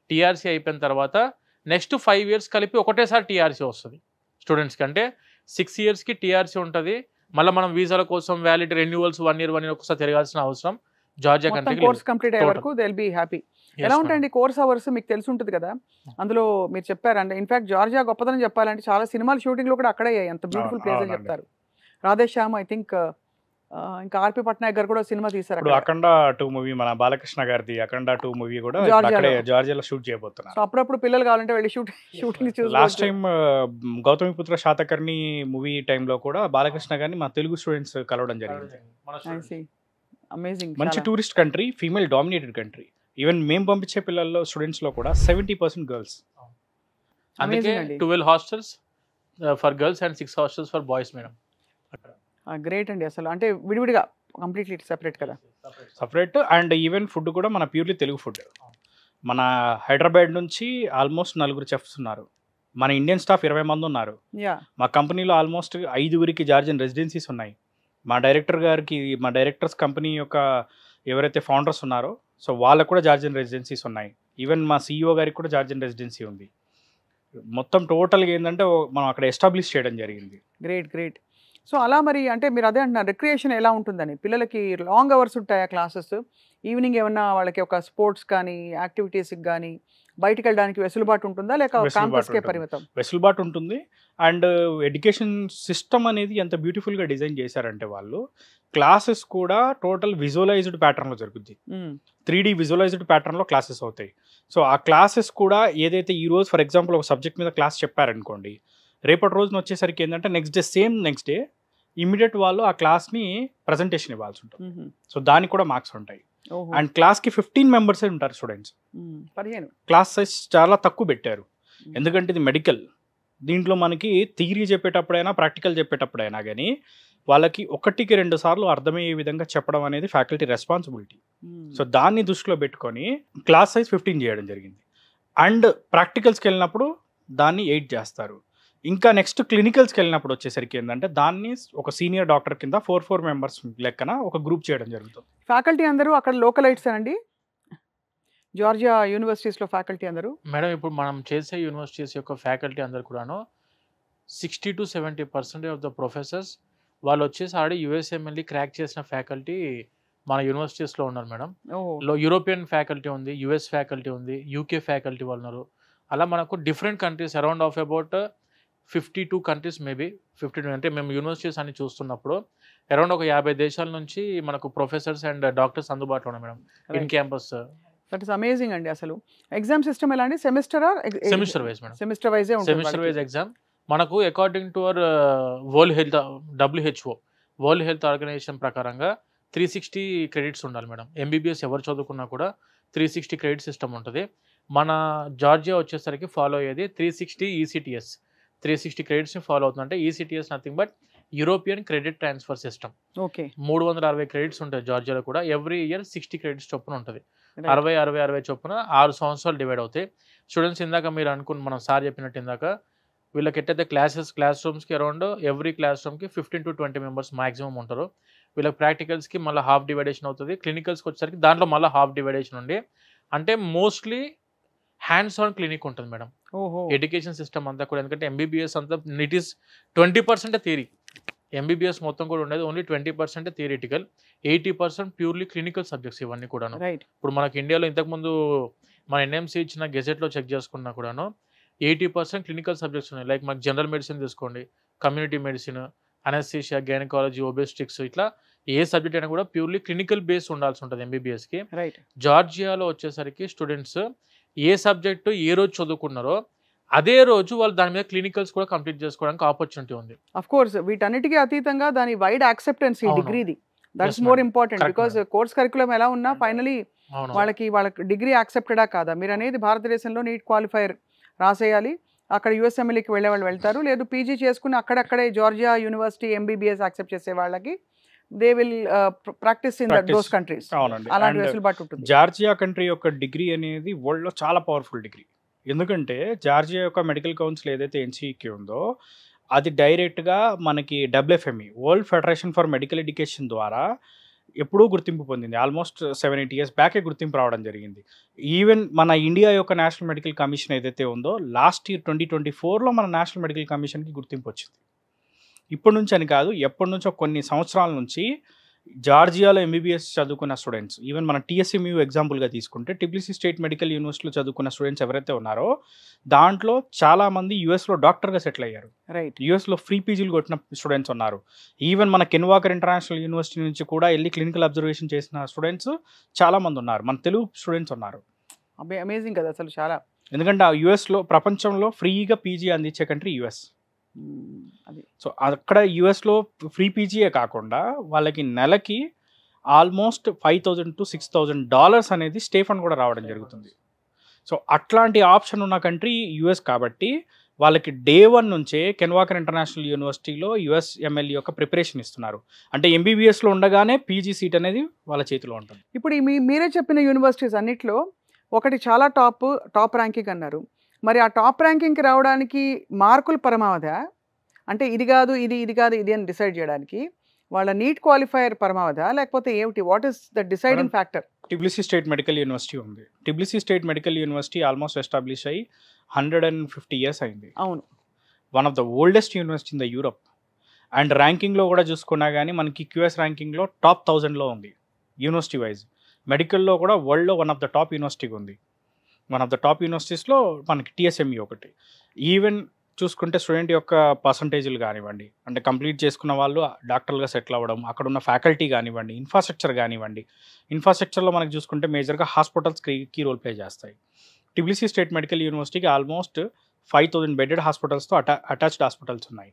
TRC అయిపోయిన తర్వాత నెక్స్ట్ 5 years కలిపి ఒకటేసారి TRC వస్తుంది స్టూడెంట్స్కి. అంటే 6 yearsకి TRC ఉంటుంది. మళ్ళీ మనం వీసాల కోసం వ్యాలిడ్ రెన్యువల్స్ 1 year ఒకసారి తిరగాల్సిన అవసరం జార్జియా కంట్రీకి. కోర్స్ కంప్లీట్ అయ్యే వరకు దే విల్ బి హ్యాపీ. ఎలా ఉంటాయండి కోర్స్ అవర్స్ మీకు తెలిసి ఉంటుంది కదా, అందులో మీరు చెప్పారంటే ఇన్ఫాక్ట్ జార్జియా గొప్పదని చెప్పాలంటే చాలా సినిమాల షూటింగ్లు కూడా అక్కడే అయ్యాయి, అంత బ్యూటిఫుల్ ప్లేస్ అని చెప్తారు. రాధేశ్యామ్ ఐ థింక్ ఇంకా RP పట్నాయక్ గారు కూడా సినిమా తీశారు. అఖండ 2 మూవీ మన బాలకృష్ణ గారిది అఖండ 2 మూవీ కూడా జార్జియాలో షూట్ చేయబోతున్నారు. సో అప్పుడప్పుడు పిల్లలు కావాలంటే వెళ్ళి షూటింగ్ చూసి. Last time Gautamiputra Satakarni movie టైంలో కూడా బాలకృష్ణ గారిని మా తెలుగు స్టూడెంట్స్ కలవడం జరిగింది. అమేజింగ్. మంచి tourist country, female dominated country. Even మేము పంపించే పిల్లల్లో స్టూడెంట్స్ లో కూడా 70% గర్ల్స్. అందుకే 12 hostels for girls and 6 hostels for boys madam. Great అండి అసలు. అంటే విడివిడిగా కంప్లీట్లీ సెపరేట్ కదా, సపరేట్. అండ్ ఈవెన్ ఫుడ్ కూడా మన ప్యూర్లీ తెలుగు ఫుడ్. మన హైదరాబాద్ నుంచి ఆల్మోస్ట్ 4 చెఫ్స్ ఉన్నారు, మన ఇండియన్ స్టాఫ్ 20 మంది ఉన్నారు. మా కంపెనీలో ఆల్మోస్ట్ 5 జార్జియన్ రెసిడెన్సీస్ ఉన్నాయి. మా డైరెక్టర్స్ కంపెనీ యొక్క ఎవరైతే ఫౌండర్స్ ఉన్నారో సో వాళ్ళకు కూడా జార్జియన్ రెసిడెన్సీస్ ఉన్నాయి. ఈవెన్ మా CEO గారికి కూడా జార్జియన్ రెసిడెన్సీ ఉంది. మొత్తం టోటల్గా ఏంటంటే మనం అక్కడ ఎస్టాబ్లిష్ చేయడం జరిగింది. Great great. సో అలా మరి అంటే మీరు అదే అంటున్నారు రిక్రియేషన్ ఎలా ఉంటుందని, పిల్లలకి లాంగ్ అవర్స్ ఉంటాయా క్లాసెస్, ఈవినింగ్ ఏమన్నా వాళ్ళకి ఒక స్పోర్ట్స్ కానీ యాక్టివిటీస్కి కానీ బయటికి వెళ్ళడానికి వెసులుబాటు ఉంటుందా లేక క్యాంపస్కే పరిమితం? వెసులుబాటు ఉంటుంది. అండ్ ఎడ్యుకేషన్ సిస్టమ్ అనేది ఎంత బ్యూటిఫుల్గా డిజైన్ చేశారంటే వాళ్ళు క్లాసెస్ కూడా టోటల్ విజువలైజ్డ్ ప్యాటర్న్లో జరుగుద్ది. 3D విజువలైజ్డ్ ప్యాటర్న్లో క్లాసెస్ అవుతాయి. సో ఆ క్లాసెస్ కూడా ఏదైతే ఈ రోజు ఫర్ ఎగ్జాంపుల్ ఒక సబ్జెక్ట్ మీద క్లాస్ చెప్పారనుకోండి, రేపటి రోజున వచ్చేసరికి ఏంటంటే నెక్స్ట్ డే ఇమీడియట్ వాళ్ళు ఆ క్లాస్ని ప్రజెంటేషన్ ఇవ్వాల్సి ఉంటుంది. సో దానికి కూడా మార్క్స్ ఉంటాయి. అండ్ క్లాస్కి 15 మెంబర్సే ఉంటారు స్టూడెంట్స్. 15 క్లాస్ సైజ్ చాలా తక్కువ పెట్టారు, ఎందుకంటే ఇది మెడికల్. దీంట్లో మనకి థియరీ చెప్పేటప్పుడైనా ప్రాక్టికల్ చెప్పేటప్పుడైనా కానీ వాళ్ళకి 1కి 2 సార్లు అర్థమయ్యే విధంగా చెప్పడం అనేది ఫ్యాకల్టీ రెస్పాన్సిబిలిటీ. సో దాన్ని దృష్టిలో పెట్టుకొని క్లాస్ సైజ్ 15 చేయడం జరిగింది. అండ్ ప్రాక్టికల్స్కి వెళ్ళినప్పుడు దాన్ని 8 చేస్తారు. ఇంకా నెక్స్ట్ క్లినికల్స్కి వెళ్ళినప్పుడు వచ్చేసరికి ఏంటంటే దాన్ని ఒక సీనియర్ డాక్టర్ కింద 4 మెంబర్స్ లెక్కన ఒక గ్రూప్ చేయడం జరుగుతుంది. ఫ్యాకల్టీ అందరూ అక్కడ లోకలైట్స్ అండి, జార్జియా యూనివర్సిటీస్లో ఫ్యాకల్టీ అందరూ? మేడం ఇప్పుడు మనం చేసే యూనివర్సిటీస్ యొక్క ఫ్యాకల్టీ అందరు కూడాను 60 to 70% ఆఫ్ ద ప్రొఫెసర్స్ వాళ్ళు వచ్చేసి ఆల్రెడీ యుఎస్ఎంఎల్ఈ క్రాక్ చేసిన ఫ్యాకల్టీ మన యూనివర్సిటీస్లో ఉన్నారు మేడం. యూరోపియన్ ఫ్యాకల్టీ ఉంది, యుఎస్ ఫ్యాకల్టీ ఉంది, యూకే ఫ్యాకల్టీ వాళ్ళు ఉన్నారు. అలా మనకు different countries around of about 52 countries maybe 52 అంటే మేము యూనివర్సిటీస్ అన్ని చూస్తున్నప్పుడు అరౌండ్ ఒక 50 దేశాల నుంచి మనకు ప్రొఫెసర్స్ అండ్ డాక్టర్స్ అందుబాటులో ఉన్నాయి madam in campus. That is amazing అండి. అసలు ఎగ్జామ్ సిస్టమ్ ఎలా అండి? Semester semester wise madam, semester వైజే ఉంటుంది. సెమిస్టర్ వైజ్ ఎగ్జామ్ మనకు according to our world health WHO world health organization ప్రకారంగా 360 క్రెడిట్స్ ఉండాలి మేడం. ఎంబీబీఎస్ ఎవరు చదువుకున్నా కూడా 360 క్రెడిట్ సిస్టమ్ ఉంటుంది. మన జార్జియా వచ్చేసరికి ఫాలో అయ్యేది 360 ECTS. 360 క్రెడిట్స్ని ఫాలో అవుతుంది. అంటే ECTS nothing but European credit transfer system. Okay, 360 credits ఉంటాయి జార్జియాలో కూడా. ఎవ్రీ ఇయర్ 60 క్రెడిట్స్ చొప్పున ఉంటుంది. 60 చొప్పున 6 సంవత్సరాలు డివైడ్ అవుతాయి. స్టూడెంట్స్ ఇందాక మీరు అనుకుని మనం సార్ చెప్పినట్టు ఇందాక వీళ్ళకి ఎట్టయితే క్లాస్ రూమ్స్కి అరౌండ్ ఎవ్రీ క్లాస్ రూమ్కి 15 to 20 మెంబర్స్ మాక్సిమం ఉంటారు. వీళ్ళకి ప్రాక్టికల్స్కి మళ్ళీ హాఫ్ డివైడేషన్ అవుతుంది. క్లినికల్స్కి వచ్చేసరికి దాంట్లో మళ్ళీ హాఫ్ డివైడేషన్ ఉండి అంటే మోస్ట్లీ హ్యాండ్స్ ఆన్ క్లినిక్ ఉంటుంది మేడం ఎడ్యుకేషన్ సిస్టమ్ అంతా కూడా. ఎందుకంటే ఎంబీబీఎస్ అంతా ఇట్ ఈస్ 20% థియరీ. ఎంబీబీఎస్ మొత్తం కూడా ఉండేది only 20% theoretical, 80% purely clinical subjects ఇవన్నీ కూడాను. ఇప్పుడు మనకి ఇండియాలో ఇంతకుముందు మన ఎన్ఎంసీ ఇచ్చిన గెజెట్లో చెక్ చేసుకున్నా కూడాను 80% క్లినికల్ సబ్జెక్ట్స్ ఉన్నాయి. లైక్ మనకి జనరల్ మెడిసిన్ తీసుకోండి, కమ్యూనిటీ మెడిసిన్, అనస్థీషియా, గైనకాలజీ, ఒబెస్టిక్స్, ఇట్లా ఏ సబ్జెక్ట్ అయినా కూడా ప్యూర్లీ క్లినికల్ బేస్ ఉండాల్సి ఉంటుంది ఎంబీబీఎస్కి. జార్జియాలో వచ్చేసరికి స్టూడెంట్స్ ఏ సబ్జెక్టు ఏ రోజు చదువుకున్నారో అదే రోజు వాళ్ళు దాని మీద క్లినికల్స్ కూడా కంప్లీట్ చేసుకోవడానికి ఆపర్చునిటీ ఉంది. అఫ్ కోర్స్ వీటన్నిటికీ అతీతంగా దాని వైడ్ యాక్సెప్టెన్స్ ఈ డిగ్రీది, that's more important. Because course curriculum ఎలా ఉన్నా ఫైనలీ వాళ్ళకి డిగ్రీ యాక్సెప్టెడా కాదా మీరు అనేది భారతదేశంలో నీట్ క్వాలిఫైర్ రాసేయాలి. అక్కడ యుఎస్ఎంఎల్ఈకి వెళ్ళే వాళ్ళు వెళ్తారు, లేదు పీజీ చేసుకుని అక్కడక్కడే జార్జియా యూనివర్సిటీ ఎంబీబీఎస్ యాక్సెప్ట్ చేసే వాళ్ళకి they will practice in those countries. అలాంటి వెసులుబాటు ఉంటుంది. జార్జియా కంట్రీ యొక్క డిగ్రీ అనేది వరల్డ్లో చాలా పవర్ఫుల్ డిగ్రీ. ఎందుకంటే జార్జియా యొక్క మెడికల్ కౌన్సిల్ ఏదైతే ఎన్సీఈకి ఉందో అది డైరెక్ట్గా మనకి WFME world federation for medical education ద్వారా ఎప్పుడూ గుర్తింపు పొందింది. ఆల్మోస్ట్ 7-8 years బ్యాకే గుర్తింపు రావడం జరిగింది. ఈవెన్ మన ఇండియా యొక్క నేషనల్ మెడికల్ కమిషన్ ఏదైతే ఉందో లాస్ట్ ఇయర్ 2024లో మన నేషనల్ మెడికల్ కమిషన్కి గుర్తింపు వచ్చింది. ఇప్పటి నుంచి అని కాదు, ఎప్పటి నుంచో కొన్ని సంవత్సరాల నుంచి జార్జియాలో ఎంబీబీఎస్ చదువుకున్న స్టూడెంట్స్, ఈవెన్ మన TSMU ఎగ్జాంపుల్గా తీసుకుంటే టిబ్లిసీ స్టేట్ మెడికల్ యూనివర్సిటీలో చదువుకున్న స్టూడెంట్స్ ఎవరైతే ఉన్నారో దాంట్లో చాలామంది యూఎస్లో డాక్టర్గా సెటిల్ అయ్యారు. యూఎస్లో ఫ్రీ పీజీలు కొట్టిన స్టూడెంట్స్ ఉన్నారు. ఈవెన్ మన కెన్వాకర్ ఇంటర్నేషనల్ యూనివర్సిటీ నుంచి కూడా వెళ్ళి క్లినికల్ అబ్జర్వేషన్ చేసిన స్టూడెంట్స్ చాలామంది ఉన్నారు. మన తెలుగు స్టూడెంట్స్ ఉన్నారు. అమేజింగ్ కదా అసలు చాలా. ఎందుకంటే ఆ యూఎస్లో ప్రపంచంలో ఫ్రీగా పీజీ అందించే కంట్రీ యూఎస్. సో అక్కడ యూఎస్లో ఫ్రీ పీజీయే కాకుండా వాళ్ళకి నెలకి ఆల్మోస్ట్ $5,000 to $6,000 అనేది స్టే ఫండ్ కూడా రావడం జరుగుతుంది. సో అట్లాంటి ఆప్షన్ ఉన్న కంట్రీ యూఎస్ కాబట్టి వాళ్ళకి డే 1 నుంచే కెన్వాకర్ ఇంటర్నేషనల్ యూనివర్సిటీలో యుఎస్ఎంఎల్ఈ యొక్క ప్రిపరేషన్ ఇస్తున్నారు. అంటే ఎంబీబీఎస్లో ఉండగానే పీజీ సీట్ అనేది వాళ్ళ చేతిలో ఉంటుంది. ఇప్పుడు మీరే చెప్పిన యూనివర్సిటీస్ అన్నిట్లో ఒకటి చాలా టాప్ ర్యాంకింగ్ అన్నారు. మరి ఆ టాప్ ర్యాంకింగ్కి రావడానికి మార్కులు పరమావధా, అంటే ఇది కాదు ఇది అని డిసైడ్ చేయడానికి వాళ్ళ నీట్ క్వాలిఫైయర్ పరమావధా, లేకపోతే ఏమిటి? What is the deciding factor? Tbilisi state medical university ఉంది. Tbilisi state medical university almost establish అయ్యి 150 years అయింది. అవును. One of the oldest university in the Europe. And ర్యాంకింగ్లో కూడా చూసుకున్నా కానీ మనకి QS ర్యాంకింగ్లో టాప్ 1000లో ఉంది యూనివర్సిటీ వైజ్. మెడికల్లో కూడా వరల్డ్లో వన్ ఆఫ్ ద టాప్ యూనివర్సిటీగా ఉంది. వన్ ఆఫ్ ద టాప్ యూనివర్సిటీస్లో మనకి TSMU ఒకటి. ఈవెన్ చూసుకుంటే స్టూడెంట్ యొక్క పర్సంటేజ్లు కానివ్వండి, అంటే కంప్లీట్ చేసుకున్న వాళ్ళు డాక్టర్లుగా సెటిల్ అవ్వడం, అక్కడ ఉన్న ఫ్యాకల్టీ కానివ్వండి, ఇన్ఫ్రాస్ట్రక్చర్ కానివ్వండి. ఇన్ఫ్రాస్ట్రక్చర్లో మనకి చూసుకుంటే మేజర్గా హాస్పిటల్స్ కీ రోల్ ప్లే చేస్తాయి. టిబ్లిసీ స్టేట్ మెడికల్ యూనివర్సిటీకి ఆల్మోస్ట్ 5000 బెడెడ్ హాస్పిటల్స్తో అటాచ్డ్ హాస్పిటల్స్ ఉన్నాయి.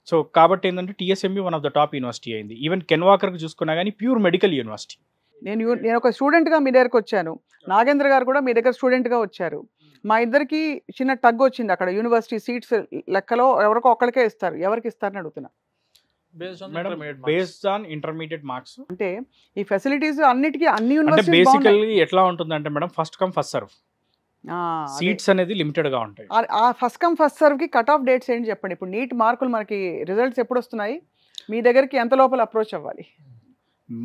సో కాబట్టి ఏంటంటే TSMU one of the top university అయింది. ఈవెన్ కెన్వాకర్కి చూసుకున్నా కానీ ప్యూర్ మెడికల్ యూనివర్సిటీ. నేను ఒక స్టూడెంట్గా మీ దగ్గరకు వచ్చాను, నాగేంద్ర గారు కూడా మీ దగ్గర స్టూడెంట్గా వచ్చారు. మా ఇద్దరికి చిన్న టగ్ వచ్చింది. అక్కడ యూనివర్సిటీ సీట్స్ లెక్కలో ఎవరికో ఒక్కడికే ఇస్తారు, ఎవరికి ఇస్తారని అడుగుతున్నా. Based on intermediate marks. అంటే ఈ ఫెసిలిటీస్ అన్నిటికీ అన్ని అంటే యూనివర్సిటీస్ బేసికల్లీ ఎట్లా ఉంటుందంటే madam, first come first serve seats అనేది లిమిటెడ్ గా ఉంటాయి. ఆ ఫస్ట్ కమ్ ఫస్ట్ సర్వ్ కి కట్ ఆఫ్ డేట్స్ ఏంటి చెప్పండి. ఇప్పుడు నీట్ మార్కులు మనకి రిజల్ట్స్ ఎప్పుడు వస్తున్నాయి, మీ దగ్గరికి ఎంత లోపల అప్రోచ్ అవ్వాలి?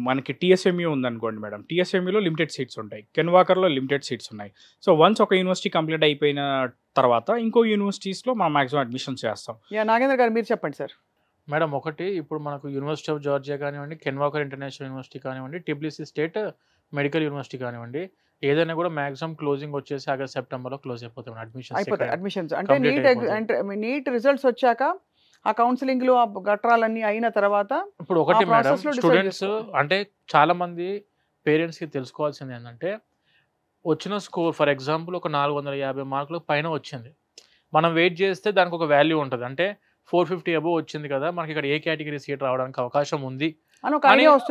మనకి TSMU ఉందనుకోండి మేడం, TSMUలో లిమిటెడ్ సీట్స్ ఉంటాయి, కెన్వాకర్లో లిమిటెడ్ సీట్స్ ఉన్నాయి. సో వన్స్ ఒక యూనివర్సిటీ కంప్లీట్ అయిపోయిన తర్వాత ఇంకో యూనివర్సిటీస్లో మనం మాక్సిమం అడ్మిషన్ చేస్తాం. నాగేంద్ర గారు మీరు చెప్పండి సార్. మేడం, ఒకటి ఇప్పుడు మనకు యూనివర్సిటీ ఆఫ్ జార్జియా కానివ్వండి, కెన్వాకర్ ఇంటర్నేషనల్ యూనివర్సిటీ కానివ్వండి, టిబ్లిసీ స్టేట్ మెడికల్ యూనివర్సిటీ కానివ్వండి, ఏదైనా కూడా మాక్సిమం క్లోజింగ్ వచ్చేసి ఆగస్ట్ సెప్టెంబర్లో క్లోజ్ అయిపోతాయి అడ్మిషన్స్. అంటే నీట్ రిజల్ట్స్ వచ్చాక ఆ కౌన్సిలింగ్లు ఆ గట్రాలన్నీ అయిన తర్వాత ఇప్పుడు ఒకటి మేడం, స్టూడెంట్స్ అంటే చాలా మంది పేరెంట్స్కి తెలుసుకోవాల్సింది ఏంటంటే, వచ్చిన స్కోర్ ఫర్ ఎగ్జాంపుల్ ఒక 450 మార్కులు పైన వచ్చింది, మనం వెయిట్ చేస్తే దానికి ఒక వాల్యూ ఉంటుంది. అంటే 450 అబోవ్ వచ్చింది కదా, మనకి ఇక్కడ ఏ కేటగిరీ సీట్ రావడానికి అవకాశం ఉంది అని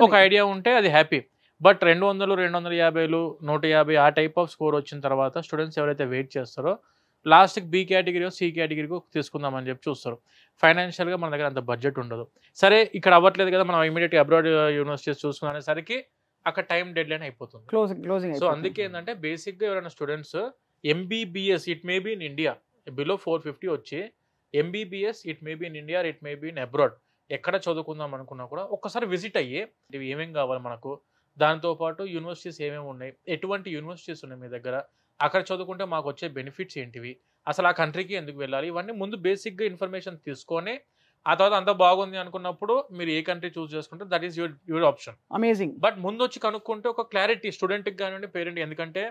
ఒక ఐడియా ఉంటే అది హ్యాపీ. బట్ 200, 250, 150 ఆ టైప్ ఆఫ్ స్కోర్ వచ్చిన తర్వాత స్టూడెంట్స్ ఎవరైతే వెయిట్ చేస్తారో లాస్ట్కి B కేటగిరీ C కేటగిరీకి తీసుకుందామని చెప్పి చూస్తారు. ఫైనాన్షియల్గా మన దగ్గర అంత బడ్జెట్ ఉండదు. సరే ఇక్కడ అవ్వట్లేదు కదా, మనం ఇమీడియట్గా అబ్రాడ్ యూనివర్సిటీస్ చూసుకునేసరికి అక్కడ టైం డెడ్ లైన్ అయిపోతుంది. సో అందుకే ఏంటంటే బేసిక్గా ఎవరైనా students MBBS it may be in India below 450 వచ్చి MBBS it may be in India, it may be in abroad, ఎక్కడ చదువుకుందాం అనుకున్నా కూడా ఒక్కసారి విజిట్ అయ్యి ఇవి ఏమేమి కావాలి మనకు, దాంతోపాటు యూనివర్సిటీస్ ఏమేమి ఉన్నాయి, ఎటువంటి యూనివర్సిటీస్ ఉన్నాయి మీ దగ్గర, అక్కడ చదువుకుంటే మాకు వచ్చే బెనిఫిట్స్ ఏంటివి, అసలు ఆ కంట్రీకి ఎందుకు వెళ్ళాలి, ఇవన్నీ ముందు బేసిక్గా ఇన్ఫర్మేషన్ తీసుకొని ఆ తర్వాత అంత బాగుంది అనుకున్నప్పుడు మీరు ఏ కంట్రీ చూస్ చేసుకుంటే that is your option. Amazing. But ముందు వచ్చి కనుక్కుంటే ఒక క్లారిటీ స్టూడెంట్కి కానివ్వండి, పేరెంట్, ఎందుకంటే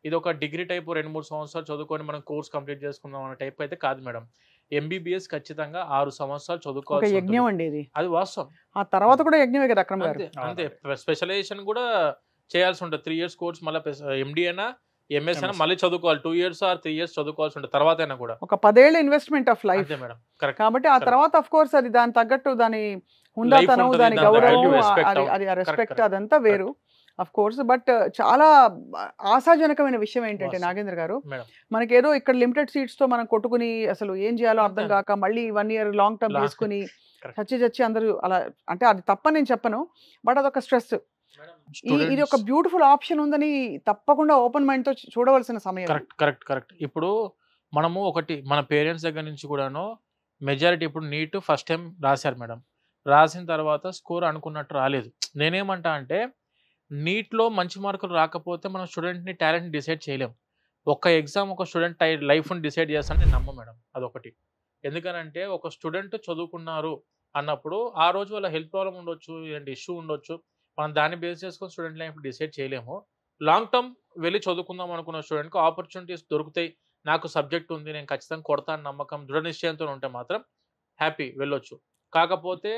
ఇది ఒక డిగ్రీ టైప్ 2-3 సంవత్సరాలు చదువుకొని మనం కోర్స్ కంప్లీట్ చేసుకుందాం అనే టైప్ అయితే కాదు మేడం. MBBS ఖచ్చితంగా 6 సంవత్సరాలు చదువుకోవాలి. యజ్ఞం అండి ఇది, అది వాస్తవం. ఆ తర్వాత కూడా యజ్ఞమే కదా అక్రమ్ గారు. అంతే, స్పెషలైజేషన్ కూడా చేయాల్సి ఉంటుంది. 3 years కోర్స్, మళ్ళీ MD అయినా MS అయినా మళ్ళీ చదువుకోవాలి. 2 years or 3 years చదువుకోవాల్సి ఉంటుంది తర్వాత అయినా కూడా. ఒక 10 ఏళ్ళ investment of life madam. Correct. కాబట్టి ఆ తర్వాత ఆఫ్ కోర్స్ అది దాని తగ్గట్టు దాని హుందాతనం, దాని గౌరవం, అది రెస్పెక్ట్ అదంతా వేరు అఫ్ కోర్స్. బట్ చాలా ఆశాజనకమైన విషయం ఏంటంటే నాగేంద్ర గారు, మనకేదో ఇక్కడ లిమిటెడ్ సీట్స్ తో మనం కొట్టుకుని అసలు ఏం చేయాలో అర్థం కాక మళ్ళీ 1 year లాంగ్ టర్మ్ తీసుకుని చచ్చి అందరూ అలా, అంటే అది తప్పని నేను చెప్పను, బట్ అదొక స్ట్రెస్. ఇది ఒక బ్యూటిఫుల్ ఆప్షన్ ఉందని తప్పకుండా ఓపెన్ మైండ్ తో చూడవలసిన సమయం. కరెక్ట్. ఇప్పుడు మనము ఒకటి మన పేరెంట్స్ దగ్గర నుంచి కూడాను మెజారిటీ ఇప్పుడు నీట్ ఫస్ట్ టైం రాశారు మేడం, రాసిన తర్వాత స్కోర్ అనుకున్నట్టు రాలేదు. నేనేమంటా అంటే నీట్లో మంచి మార్కులు రాకపోతే మనం స్టూడెంట్ని టాలెంట్ని డిసైడ్ చేయలేం. ఒక్క ఎగ్జామ్ ఒక స్టూడెంట్ లైఫ్ని డిసైడ్ చేస్తాను నేను నమ్మ మేడం, అదొకటి. ఎందుకనంటే ఒక స్టూడెంట్ చదువుకున్నారు అన్నప్పుడు ఆ రోజు వాళ్ళ హెల్త్ ప్రాబ్లం ఉండొచ్చు, ఏంటి ఇష్యూ ఉండొచ్చు, మనం దాన్ని బేస్ చేసుకొని స్టూడెంట్ లైఫ్ డిసైడ్ చేయలేము. లాంగ్ టర్మ్ వెళ్ళి చదువుకుందాం అనుకున్న స్టూడెంట్కి ఆపర్చునిటీస్ దొరుకుతాయి, నాకు సబ్జెక్ట్ ఉంది, నేను ఖచ్చితంగా కొడతాను నమ్మకం, దృఢ నిశ్చయంతో ఉంటే మాత్రం హ్యాపీ వెళ్ళొచ్చు. కాకపోతే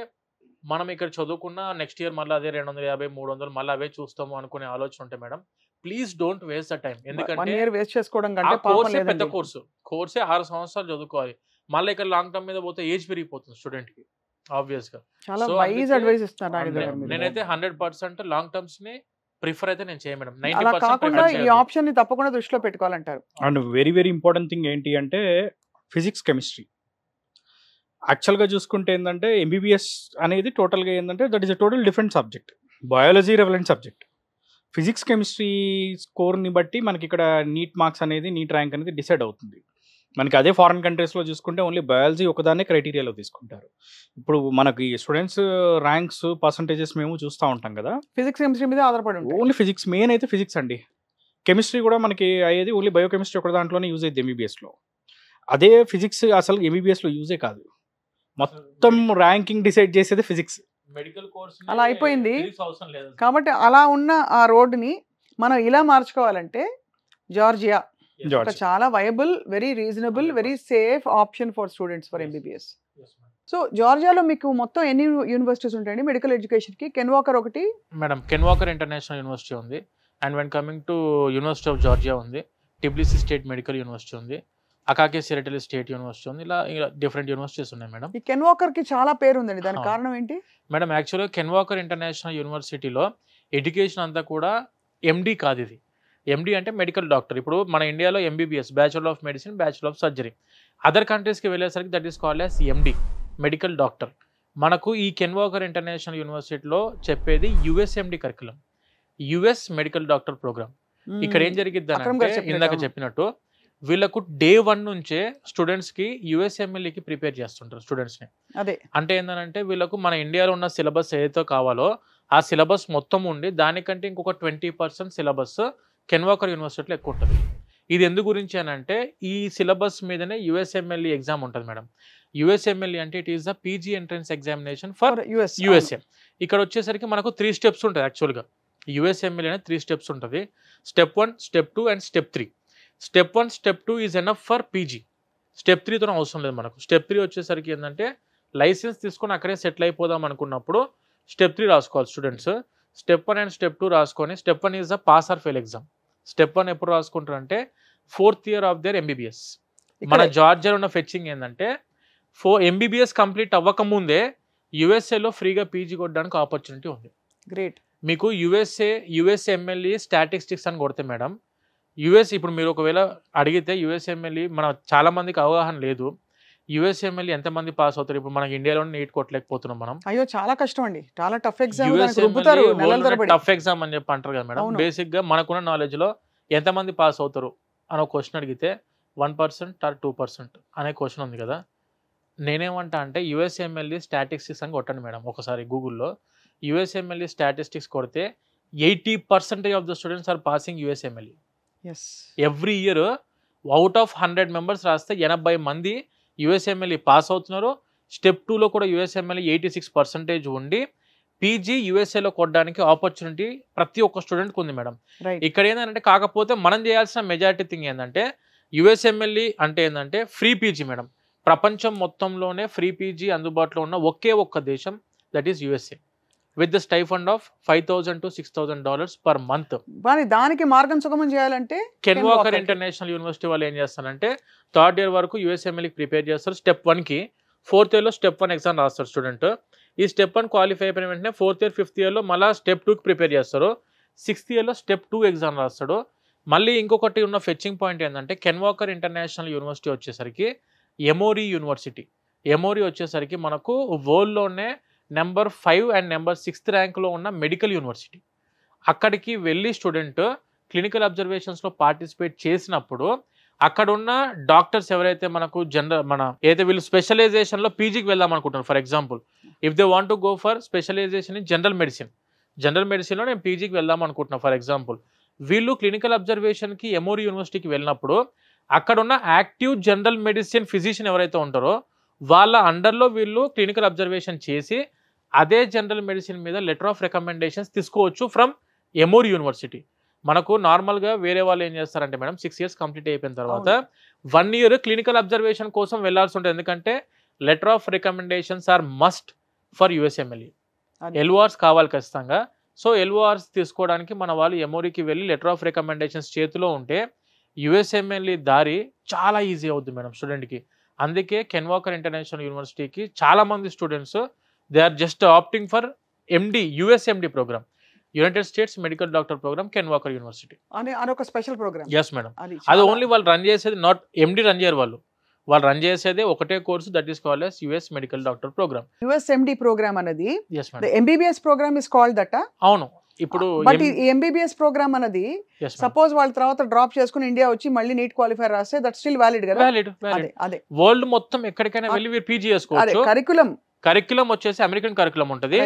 మనం ఇక్కడ చదువుకున్న నెక్స్ట్ ఇయర్ మళ్ళీ అదే 250, 300 మళ్ళీ అవే చూస్తాము అనుకునే ఆలోచన ఉంటే madam, please don't waste the time. ఎందుకంటే పెద్ద కోర్సే 6 సంవత్సరాలు చదువుకోవాలి, మళ్ళీ ఇక్కడ లాంగ్ టర్మ్ మీద పోతే ఏజ్ పెరిగిపోతుంది స్టూడెంట్ కి ఆబ్వియస్ గా. నేనైతే 100% లాంగ్ టర్మ్స్ ని ప్రిఫర్ అయితే నేను చేయను మేడం. 90% ఈ ఆప్షన్ ని తప్పకుండా దృష్టిలో పెట్టుకోవాలంటారు. అండ్ వెరీ ఇంపార్టెంట్ థింగ్ ఏంటి అంటే ఫిజిక్స్, కెమిస్ట్రీ. యాక్చువల్గా చూసుకుంటే ఏంటంటే MBBS అనేది టోటల్గా ఏంటంటే that is a total different subject, biology relevant subject. Physics, chemistry స్కోర్ని బట్టి మనకి ఇక్కడ నీట్ మార్క్స్ అనేది, నీట్ ర్యాంక్ అనేది డిసైడ్ అవుతుంది. మనకి అదే ఫారిన్ కంట్రీస్లో చూసుకుంటే ఓన్లీ బయాలజీ ఒకదాన్నే క్రైటీరియాలో తీసుకుంటారు. ఇప్పుడు మనకి స్టూడెంట్స్ ర్యాంక్స్ పర్సంటేజెస్ మేము చూస్తూ ఉంటాం కదా, ఫిజిక్స్ కెమిస్ట్రీ మీద ఆధారపడి ఉంటాయి. ఓన్లీ ఫిజిక్స్ మెయిన్ అయితే ఫిజిక్స్ అండి. కెమిస్ట్రీ కూడా మనకి అయ్యేది ఓన్లీ బయోకెమిస్ట్రీ ఒక దాంట్లోనే యూజ్ అయ్యింది ఎంబీబీఎస్లో. అదే ఫిజిక్స్ అసలు ఎంబీబీఎస్లో యూజే కాదు, మొత్తం ర్యాంకింగ్ డిసైడ్ చేసేది ఫిజిక్స్. మెడికల్ కోర్స్ అలా అయిపోయింది. అవసరం లేదు. కాబట్టి అలా ఉన్న ఆ రోడ్డుని మనం ఇలా మార్చుకోవాలంటే జార్జియా ఒక చాలా viable, very reasonable, very safe option for students for MBBS. So జార్జియాలో మీకు మొత్తం ఎన్ని యూనివర్సిటీస్ ఉంటాయండి మెడికల్ ఎడ్యుకేషన్కి? కెన్ వాకర్ ఒకటి madam, Ken Walker international university ఉంది. And when coming to university of Georgia ఉంది, టిబ్లిసీ స్టేట్ మెడికల్ యూనివర్సిటీ ఉంది, అకాకే సిరటలి స్టేట్ యూనివర్సిటీ ఉంది. ఇలా డిఫరెంట్ యూనివర్సిటీస్ ఉన్నాయి మేడం. ఈ కెన్ వాకర్కి చాలా పేరు ఉందండి, దానికి కారణం ఏంటి మేడం? యాక్చువల్గా కెన్ వాకర్ ఇంటర్నేషనల్ యూనివర్సిటీలో ఎడ్యుకేషన్ అంతా కూడా ఎండి కాదు. ఇది ఎండి అంటే మెడికల్ డాక్టర్. ఇప్పుడు మన ఇండియాలో MBBS, bachelor of medicine, bachelor of surgery. Other కంట్రీస్కి వెళ్ళేసరికి that is called as MD, medical doctor. మనకు ఈ కెన్ వాకర్ ఇంటర్నేషనల్ యూనివర్సిటీలో చెప్పేది USMD curriculum, US medical doctor program. ఇక్కడ ఏం జరిగిద్ది అంటే ఇందాక చెప్పినట్టు వీళ్ళకు డే 1 నుంచే స్టూడెంట్స్కి యుఎస్ఎంఎల్ఈకి ప్రిపేర్ చేస్తుంటారు స్టూడెంట్స్ని. అదే అంటే ఏంటంటే వీళ్ళకు మన ఇండియాలో ఉన్న సిలబస్ ఏదైతే కావాలో ఆ సిలబస్ మొత్తం ఉండి దానికంటే ఇంకొక 20% సిలబస్ కెన్ వాకర్ యూనివర్సిటీలో ఎక్కువ ఉంటుంది. ఇది ఎందు గురించి అని అంటే ఈ సిలబస్ మీదనే యుఎస్ఎంఎల్ఈ ఎగ్జామ్ ఉంటుంది మేడం. యుఎస్ఎంఎల్ఈ అంటే it is the PG entrance examination for USA. ఇక్కడ వచ్చేసరికి మనకు 3 స్టెప్స్ ఉంటుంది. యాక్చువల్గా యుఎస్ఎంఎల్ఈ అనేది 3 స్టెప్స్ ఉంటుంది. Step 1, step 2 and step 3. Step 1, step 2 is enough for PG. Step 3తో అవసరం లేదు మనకు. స్టెప్ 3 వచ్చేసరికి ఏంటంటే లైసెన్స్ తీసుకొని అక్కడే సెటిల్ అయిపోదాం అనుకున్నప్పుడు స్టెప్ 3 రాసుకోవాలి స్టూడెంట్స్. స్టెప్ 1 అండ్ స్టెప్ 2 రాసుకొని step 1 is the pass or fail exam. Step 1 ఎప్పుడు రాసుకుంటారంటే 4th year of their MBBS. మన జార్జియాలో ఉన్న ఫెచ్చింగ్ ఏంటంటే ఎంబీబీఎస్ కంప్లీట్ అవ్వకముందే యుఎస్ఏలో ఫ్రీగా పీజీ కొట్టడానికి ఆపర్చునిటీ ఉంది. గ్రేట్. మీకు యుఎస్ఎంఎల్ఈ స్టాటిస్టిక్స్ అని కొడితే మేడం, యుఎస్ ఇప్పుడు మీరు ఒకవేళ అడిగితే యుఎస్ఎంఎల్ఈ మన చాలా మందికి అవగాహన లేదు. యుఎస్ఎంఎల్ఈ ఎంతమంది పాస్ అవుతారు? ఇప్పుడు మనకి ఇండియాలో నీట్ కొట్టలేకపోతున్నాం మనం. అయ్యో చాలా కష్టం అండి, చాలా టఫ్ ఎగ్జామ్. టఫ్ ఎగ్జామ్ అని చెప్పి అంటారు కదా మేడం. బేసిక్ గా మనకున్న నాలెడ్జ్ లో ఎంతమంది పాస్ అవుతారు అని ఒక క్వశ్చన్ అడిగితే 1% or 2% అనే క్వశ్చన్ ఉంది కదా. నేనేమంటా అంటే యుఎస్ఎంఎల్ఈ స్టాటిస్టిక్స్ అని కొట్టండి మేడం ఒకసారి గూగుల్లో. యుఎస్ఎంఎల్ఈ స్టాటిస్టిక్స్ కొడితే 80% of the students are passing USMLE. Every year out of 100 members రాస్తే 80 మంది యుఎస్ఎంఎల్ఈ పాస్ అవుతున్నారు. స్టెప్ 2లో కూడా యుఎస్ఎంఎల్ఈ 86% ఉండి పీజీ యుఎస్ఏలో కొట్టడానికి ఆపర్చునిటీ ప్రతి ఒక్క స్టూడెంట్కి ఉంది మేడం. ఇక్కడ ఏంటంటే కాకపోతే మనం చేయాల్సిన మెజారిటీ థింగ్ ఏంటంటే యుఎస్ఎంఎల్ఈ అంటే ఏంటంటే ఫ్రీ పీజీ మేడం. ప్రపంచం మొత్తంలోనే ఫ్రీ పీజీ అందుబాటులో ఉన్న ఒకే ఒక్క దేశం, that is USA, with the stipend of $5,000 to $6,000 per month. దానికి మార్గం సుగమం చేయాలంటే కెన్ వాకర్ ఇంటర్నేషనల్ యూనివర్సిటీ వాళ్ళు ఏం చేస్తారంటే 3rd ఇయర్ వరకు యుఎస్ఎంఎల్ఈకి ప్రిపేర్ చేస్తారు. స్టెప్ 1కి 4th ఇయర్లో స్టెప్ 1 ఎగ్జామ్ రాస్తారు స్టూడెంట్. ఈ స్టెప్ 1 క్వాలిఫై అయిపోయిన వెంటనే 4th ఇయర్ 5th ఇయర్లో మళ్ళీ స్టెప్ 2కి ప్రిపేర్ చేస్తారు. 6th ఇయర్లో స్టెప్ 2 ఎగ్జామ్ రాస్తాడు. మళ్ళీ ఇంకొకటి ఉన్న ఫెచ్చింగ్ పాయింట్ ఏంటంటే కెన్ వాకర్ ఇంటర్నేషనల్ యూనివర్సిటీ వచ్చేసరికి ఎమోరీ యూనివర్సిటీ. ఎమోరీ వచ్చేసరికి మనకు వరల్డ్లోనే నెంబర్ 5 అండ్ నెంబర్ 6th ర్యాంక్లో ఉన్న మెడికల్ యూనివర్సిటీ. అక్కడికి వెళ్ళి స్టూడెంట్ క్లినికల్ అబ్జర్వేషన్స్లో పార్టిసిపేట్ చేసినప్పుడు అక్కడ ఉన్న డాక్టర్స్ ఎవరైతే మనకు ఏదైతే వీళ్ళు స్పెషలైజేషన్లో పీజీకి వెళ్దాం అనుకుంటున్నారు. For example if they want to go for specialization in general మెడిసిన్లో నేను పీజీకి వెళ్దాం అనుకుంటున్నాను ఫర్ ఎగ్జాంపుల్. వీళ్ళు క్లినికల్ అబ్జర్వేషన్కి ఎమోరీ యూనివర్సిటీకి వెళ్ళినప్పుడు అక్కడ ఉన్న యాక్టివ్ జనరల్ మెడిసిన్ ఫిజిషియన్ ఎవరైతే ఉంటారో వాళ్ళ అండర్లో వీళ్ళు క్లినికల్ అబ్జర్వేషన్ చేసి అదే జనరల్ మెడిసిన్ మీద లెటర్ ఆఫ్ రికమెండేషన్స్ తీసుకోవచ్చు ఫ్రమ్ ఎమోరీ యూనివర్సిటీ. మనకు నార్మల్గా వేరే వాళ్ళు ఏం చేస్తారంటే మేడం 6 years కంప్లీట్ అయిపోయిన తర్వాత 1 year క్లినికల్ అబ్జర్వేషన్ కోసం వెళ్లాల్సి ఉంటుంది. ఎందుకంటే letter of recommendations are must for USMLE. LORs కావాలి ఖచ్చితంగా. సో ఎల్ఓఆర్స్ తీసుకోవడానికి మన వాళ్ళు ఎమోరీకి వెళ్ళి లెటర్ ఆఫ్ రికమెండేషన్స్ చేతిలో ఉంటే యుఎస్ఎంఎల్ఈ దారి చాలా ఈజీ అవుతుంది మేడం స్టూడెంట్కి. అందుకే కెన్ వాకర్ ఇంటర్నేషనల్ యూనివర్సిటీకి చాలా మంది students they are just opting for MD, USMD program, United States medical doctor program, Ken Walker university అని ఒక స్పెషల్ ప్రోగ్రామ్. Yes madam. అది ఓన్లీ వాళ్ళు రన్ చేసేది నాట్ ఎండి రన్ చేయరు, వాళ్ళు రన్ చేసేదే ఒకటే course, that is called as US medical doctor program. USMD program అనేది MBBS program is called that. అవును. ఇప్పుడు బట్ ఈ ఎంబీబీఎస్ ప్రోగ్రామ్ అన్నది సపోజ్ వాళ్ళ తర్వాత డ్రాప్ చేసుకుని ఇండియా వచ్చి మళ్ళీ నీట్ క్వాలిఫైర్ రాస్తే దట్ స్టిల్ వ్యాలిడ్ కదా? వ్యాలిడ్ అదే వరల్డ్ మొత్తం ఎక్కడికైనా వెళ్ళి మీరు పీజీ చేసుకోవచ్చు. కరిక్యులం వచ్చేసి అమెరికన్ కరిక్యులం ఉంటుంది.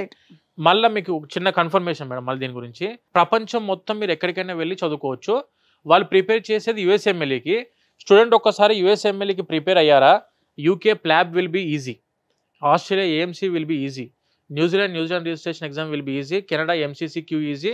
మళ్ళీ మీకు చిన్న కన్ఫర్మేషన్ మేడం మళ్ళీ దీని గురించి, ప్రపంచం మొత్తం మీరు ఎక్కడికైనా వెళ్ళి చదువుకోవచ్చు. వాళ్ళు ప్రిపేర్ చేసేది యూఎస్ఎంఎల్ఈకి. స్టూడెంట్ ఒక్కసారి యూఎస్ఎంఎల్ఈకి ప్రిపేర్ అయ్యారా, UK PLAB will be easy, Australia AMC will be easy, New Zealand registration exam will be easy, Canada MCC Q easy.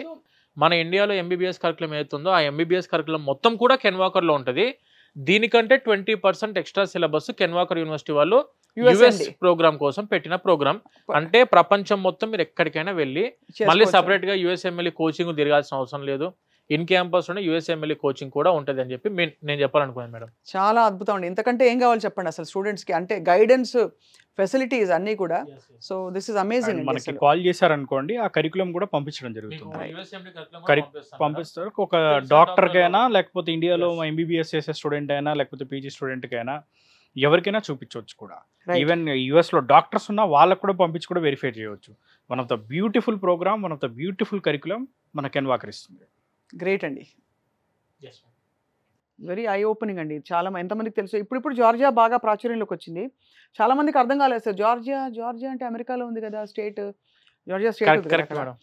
మన ఇండియాలో ఎంబీబీఎస్ కరికులం ఏతుందో ఆ ఎంబీబీఎస్ కరికులం మొత్తం కూడా కెన్వాకర్లో ఉంటుంది. దీనికంటే 20% ఎక్స్ట్రా సిలబస్ కెన్వాకర్ యూనివర్సిటీ వాళ్ళు యుఎస్ ప్రోగ్రామ్ కోసం పెట్టిన ప్రోగ్రామ్. అంటే ప్రపంచం మొత్తం మీరు ఎక్కడికైనా వెళ్ళి మళ్ళీ సపరేట్ గా యూఎస్ఎంఎల్ఈ కోచింగ్ తిరగాల్సిన అవసరం లేదు. ఇన్ క్యాంపస్ లోనే యూఎస్ఎంఎల్ఈ కోచింగ్ కూడా ఉంటుంది అని చెప్పి నేను చెప్పాలనుకున్నాను మేడం. చాలా అద్భుతం అండి. ఇంతకంటే ఏం కావాలి చెప్పండి అసలు స్టూడెంట్స్ కి, అంటే గైడెన్స్ ఫెసిలిటీస్ అన్నీ కూడా. So this is amazing. మనకి కాల్ చేశారనుకోండి ఆ కరికులం కూడా పంపించడం జరుగుతుంది. పంపిస్తారు ఒక డాక్టర్ కైనా, లేకపోతే ఇండియాలో ఎంబీబీఎస్ చేసే స్టూడెంట్ అయినా, లేకపోతే పీజీ స్టూడెంట్ కైనా ఎవరికైనా చూపించవచ్చు కూడా. ఈవెన్ యుఎస్ లో డాక్టర్స్ ఉన్నా వాళ్ళకు కూడా పంపించి కూడా వెరిఫై చేయవచ్చు. One of the beautiful program, one of the beautiful curriculum మన కెన్వాకర్ ఇస్తుంది. గ్రేట్ అండి, వెరీ ఐ ఓపెనింగ్ అండి. చాలా ఎంతమందికి తెలుసు. ఇప్పుడు జార్జియా బాగా ప్రాచుర్యంలోకి వచ్చింది. చాలా మందికి అర్థం కాలేదు సార్, జార్జియా అంటే అమెరికాలో ఉంది కదా స్టేట్, జార్జియా స్టేట్ అనుకుంటారు.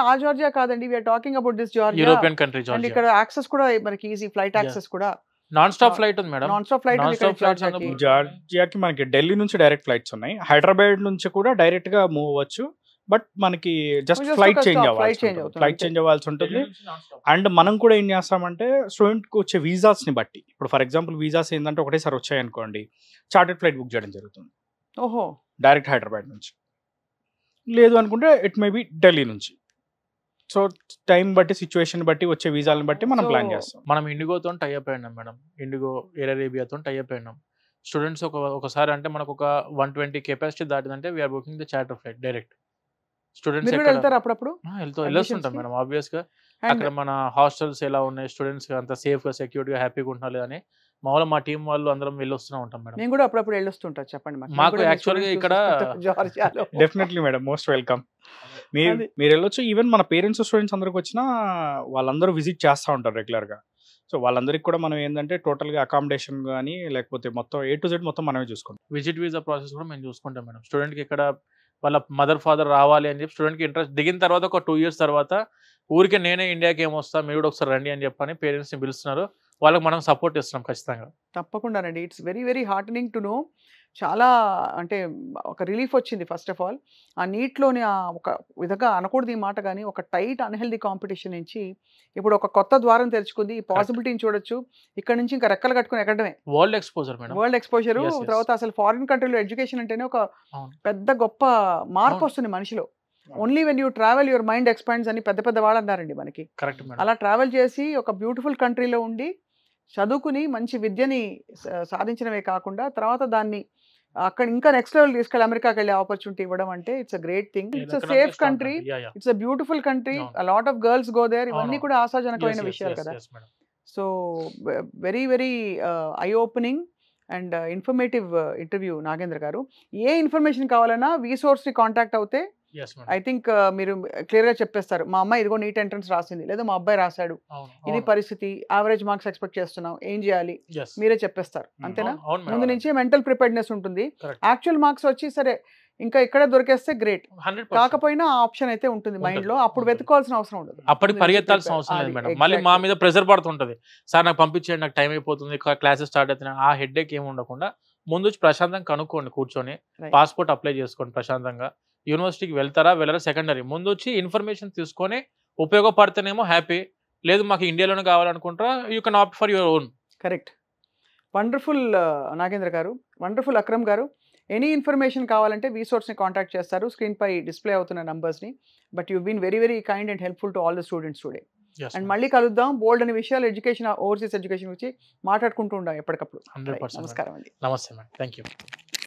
ఆ జార్జియా కాదండి, we are talking about this Georgia. European country. And ఇక్కడ యాక్సెస్ కూడా మనకి ఈజీ, ఫ్లైట్ యాక్సెస్ కూడా నాన్ స్టాప్ ఫ్లైట్ ఉంది మేడం. నాన్ స్టాప్ ఫ్లైట్ జార్జియాకి మనకి ఢిల్లీ నుంచి డైరెక్ట్ ఫ్లైట్స్ ఉన్నాయి. హైదరాబాద్ నుంచి కూడా డైరెక్ట్ గా మూవ్ అవ్వచ్చు. బట్ మనకి జస్ట్ ఫ్లైట్ చేంజ్ అవ్వాల్సి ఉంటుంది. అండ్ మనం కూడా ఏం చేస్తామంటే స్టూడెంట్కి వచ్చే వీసాస్ని బట్టి, ఇప్పుడు ఫర్ ఎగ్జాంపుల్ వీసాస్ ఏంటంటే ఒకటేసారి వచ్చాయనుకోండి, చార్టెడ్ ఫ్లైట్ బుక్ చేయడం జరుగుతుంది. ఓహో, డైరెక్ట్ హైదరాబాద్ నుంచి. లేదు అనుకుంటే ఇట్ మే బి ఢిల్లీ నుంచి. సో టైం బట్టి, సిచ్యువేషన్ బట్టి, వచ్చే వీసాలను బట్టి మనం ప్లాన్ చేస్తాం. మనం ఇండిగోతో టైఅప్ అయినాం మేడం, ఇండిగో ఎయిర్ అరేబియాతో టైఅప్ అయినాం. స్టూడెంట్స్ ఒకసారి అంటే మనకు ఒక 120 కెపాసిటీ దాటిదంటే we are booking the charter flight direct. Students అప్పుడప్పుడు వెళ్ళొస్తుంటాం మేడం. ఆబ్వియస్ గా అక్కడ మన హాస్టల్స్ ఎలా ఉన్నాయి, స్టూడెంట్స్ అంత సేఫ్ గా సెక్యూర్ గా హ్యాపీగా ఉంటున్నారు అని మామూలుగా మా టీం వాళ్ళు అందరం వెళ్ళొస్తూనే ఉంటాం మేడం. నేను కూడా అప్పుడప్పుడు వెళ్ళొస్తుంటా. చెప్పండి మాకు యాక్చువల్గా ఇక్కడ డెఫినెట్లీ మేడం, మోస్ట్ వెల్కమ్. మీరు వెళ్ళొచ్చు. ఈవెన్ మన పేరెంట్స్ స్టూడెంట్స్ అందరికి వచ్చినా వాళ్ళందరూ విజిట్ చేస్తూ ఉంటారు రెగ్యులర్గా. సో వాళ్ళందరికీ కూడా మనం ఏంటంటే టోటల్గా అకామిడేషన్ కానీ లేకపోతే మొత్తం A to Z మొత్తం మనమే చూసుకుంటాం. విజిట్ వీసా ప్రాసెస్ కూడా మేము చూసుకుంటాం మేడం. స్టూడెంట్కి ఇక్కడ వాళ్ళ మదర్ ఫాదర్ రావాలి అని చెప్పి స్టూడెంట్కి ఇంట్రెస్ట్ దిగిన తర్వాత ఒక 2 years తర్వాత ఊరికే నేనే ఇండియాకి ఏమొస్తా, మీరు కూడా ఒకసారి రండి అని చెప్పని పేరెంట్స్ని పిలుస్తున్నారు. వాళ్ళకి మనం సపోర్ట్ ఇస్తున్నాం ఖచ్చితంగా. తప్పకుండానండి. It's very very heartening to know. చాలా అంటే ఒక రిలీఫ్ వచ్చింది. ఫస్ట్ ఆఫ్ ఆల్ ఆ నీట్లోని ఒక విధంగా అనకూడదు ఈ మాట, కానీ ఒక టైట్ అన్హెల్దీ కాంపిటీషన్ నుంచి ఇప్పుడు ఒక కొత్త ద్వారం తెరుచుకుంది. ఈ పాసిబిలిటీని చూడొచ్చు. ఇక్కడ నుంచి ఇంకా రెక్కలు కట్టుకుని ఎక్కడమే world exposure madam. World exposure. తర్వాత అసలు ఫారిన్ కంట్రీలో ఎడ్యుకేషన్ అంటేనే ఒక పెద్ద గొప్ప మార్పు వస్తుంది మనిషిలో. Only when you travel your mind expands అని పెద్ద పెద్ద వాళ్ళు అన్నారండి మనకి. అలా ట్రావెల్ చేసి ఒక బ్యూటిఫుల్ కంట్రీలో ఉండి చదువుకుని మంచి విద్యని సాధించడమే కాకుండా తర్వాత దాన్ని అక్కడ ఇంకా నెక్స్ట్ లెవెల్ తీసుకెళ్ళి అమెరికాకి వెళ్ళే ఆపర్చునిటీ ఇవ్వడం అంటే it's a great thing. It's a safe country, it's a beautiful country, a lot of girls go there. ఇవన్నీ కూడా ఆశాజనకమైన విషయాలు కదా. So very very eye opening and informative interview Nagendra garu. ఏ ఇన్ఫర్మేషన్ కావాలన్నా వీసోర్స్ని కాంటాక్ట్ అవుతే ఐ థింక్ మీరు క్లియర్గా చెప్పేస్తారు. మా అమ్మాయి ఇదిగో నీట్ ఎంట్రన్స్ రాసింది, లేదా మా అబ్బాయి రాశాడు, ఇది పరిస్థితి, యావరేజ్ మార్క్స్ ఎక్స్పెక్ట్ చేస్తున్నాం, ఏం చేయాలి, మీరే చెప్పేస్తారు. అంతేనా? ముందు నుంచే మెంటల్ ప్రిపేర్డ్నెస్ ఉంటుంది. యాక్చువల్ మార్క్స్ వచ్చి సరే ఇంకా ఇక్కడే దొరికేస్తే గ్రేట్, కాకపోయినా ఆప్షన్ అయితే ఉంటుంది మైండ్ లో. అప్పుడు వెతుకోవాల్సిన అవసరం ఉండదు, అప్పటికి పరిగెత్తాల్సిన అవసరం లేదు మేడం. మళ్ళీ మా మీద ప్రెషర్ పడుతుంటది, సార్ నాకు పంపించేయండి, నాకు టైం అయిపోతుంది, క్లాసెస్ స్టార్ట్ అవుతున్నాయి. ఆ హెడ్ ఏక్ ఏమి ఉండకుండా ముందు ప్రశాంతంగా కనుక్కోండి, కూర్చొని పాస్పోర్ట్ అప్లై చేసుకోండి ప్రశాంతంగా. యూనివర్సిటీకి వెళ్తారా వెళ్ళారా సెకండరీ, ముందు వచ్చి ఇన్ఫర్మేషన్ తీసుకొని ఉపయోగపడితేనేమో హ్యాపీ, లేదు మాకు ఇండియాలోనే కావాలనుకుంటారా you can opt for your own. Correct. Wonderful Nagendra garu, wonderful Akram garu. Any information కావాలంటే వీసోర్స్ని కాంటాక్ట్ చేస్తారు, స్క్రీన్ పై డిస్ప్లే అవుతున్న నంబర్స్ని. But you been very very kind and helpful to all the students today. And మళ్ళీ కలుద్దాం. బోల్డ్ అనే విషయాలు ఎడ్యుకేషన్, ఓవర్సీస్ ఎడ్యుకేషన్ గురించి మాట్లాడుకుంటూ ఉండాలి ఎప్పటికప్పుడు. నమస్కారం అండి. నమస్తే మేడం, థ్యాంక్ యూ.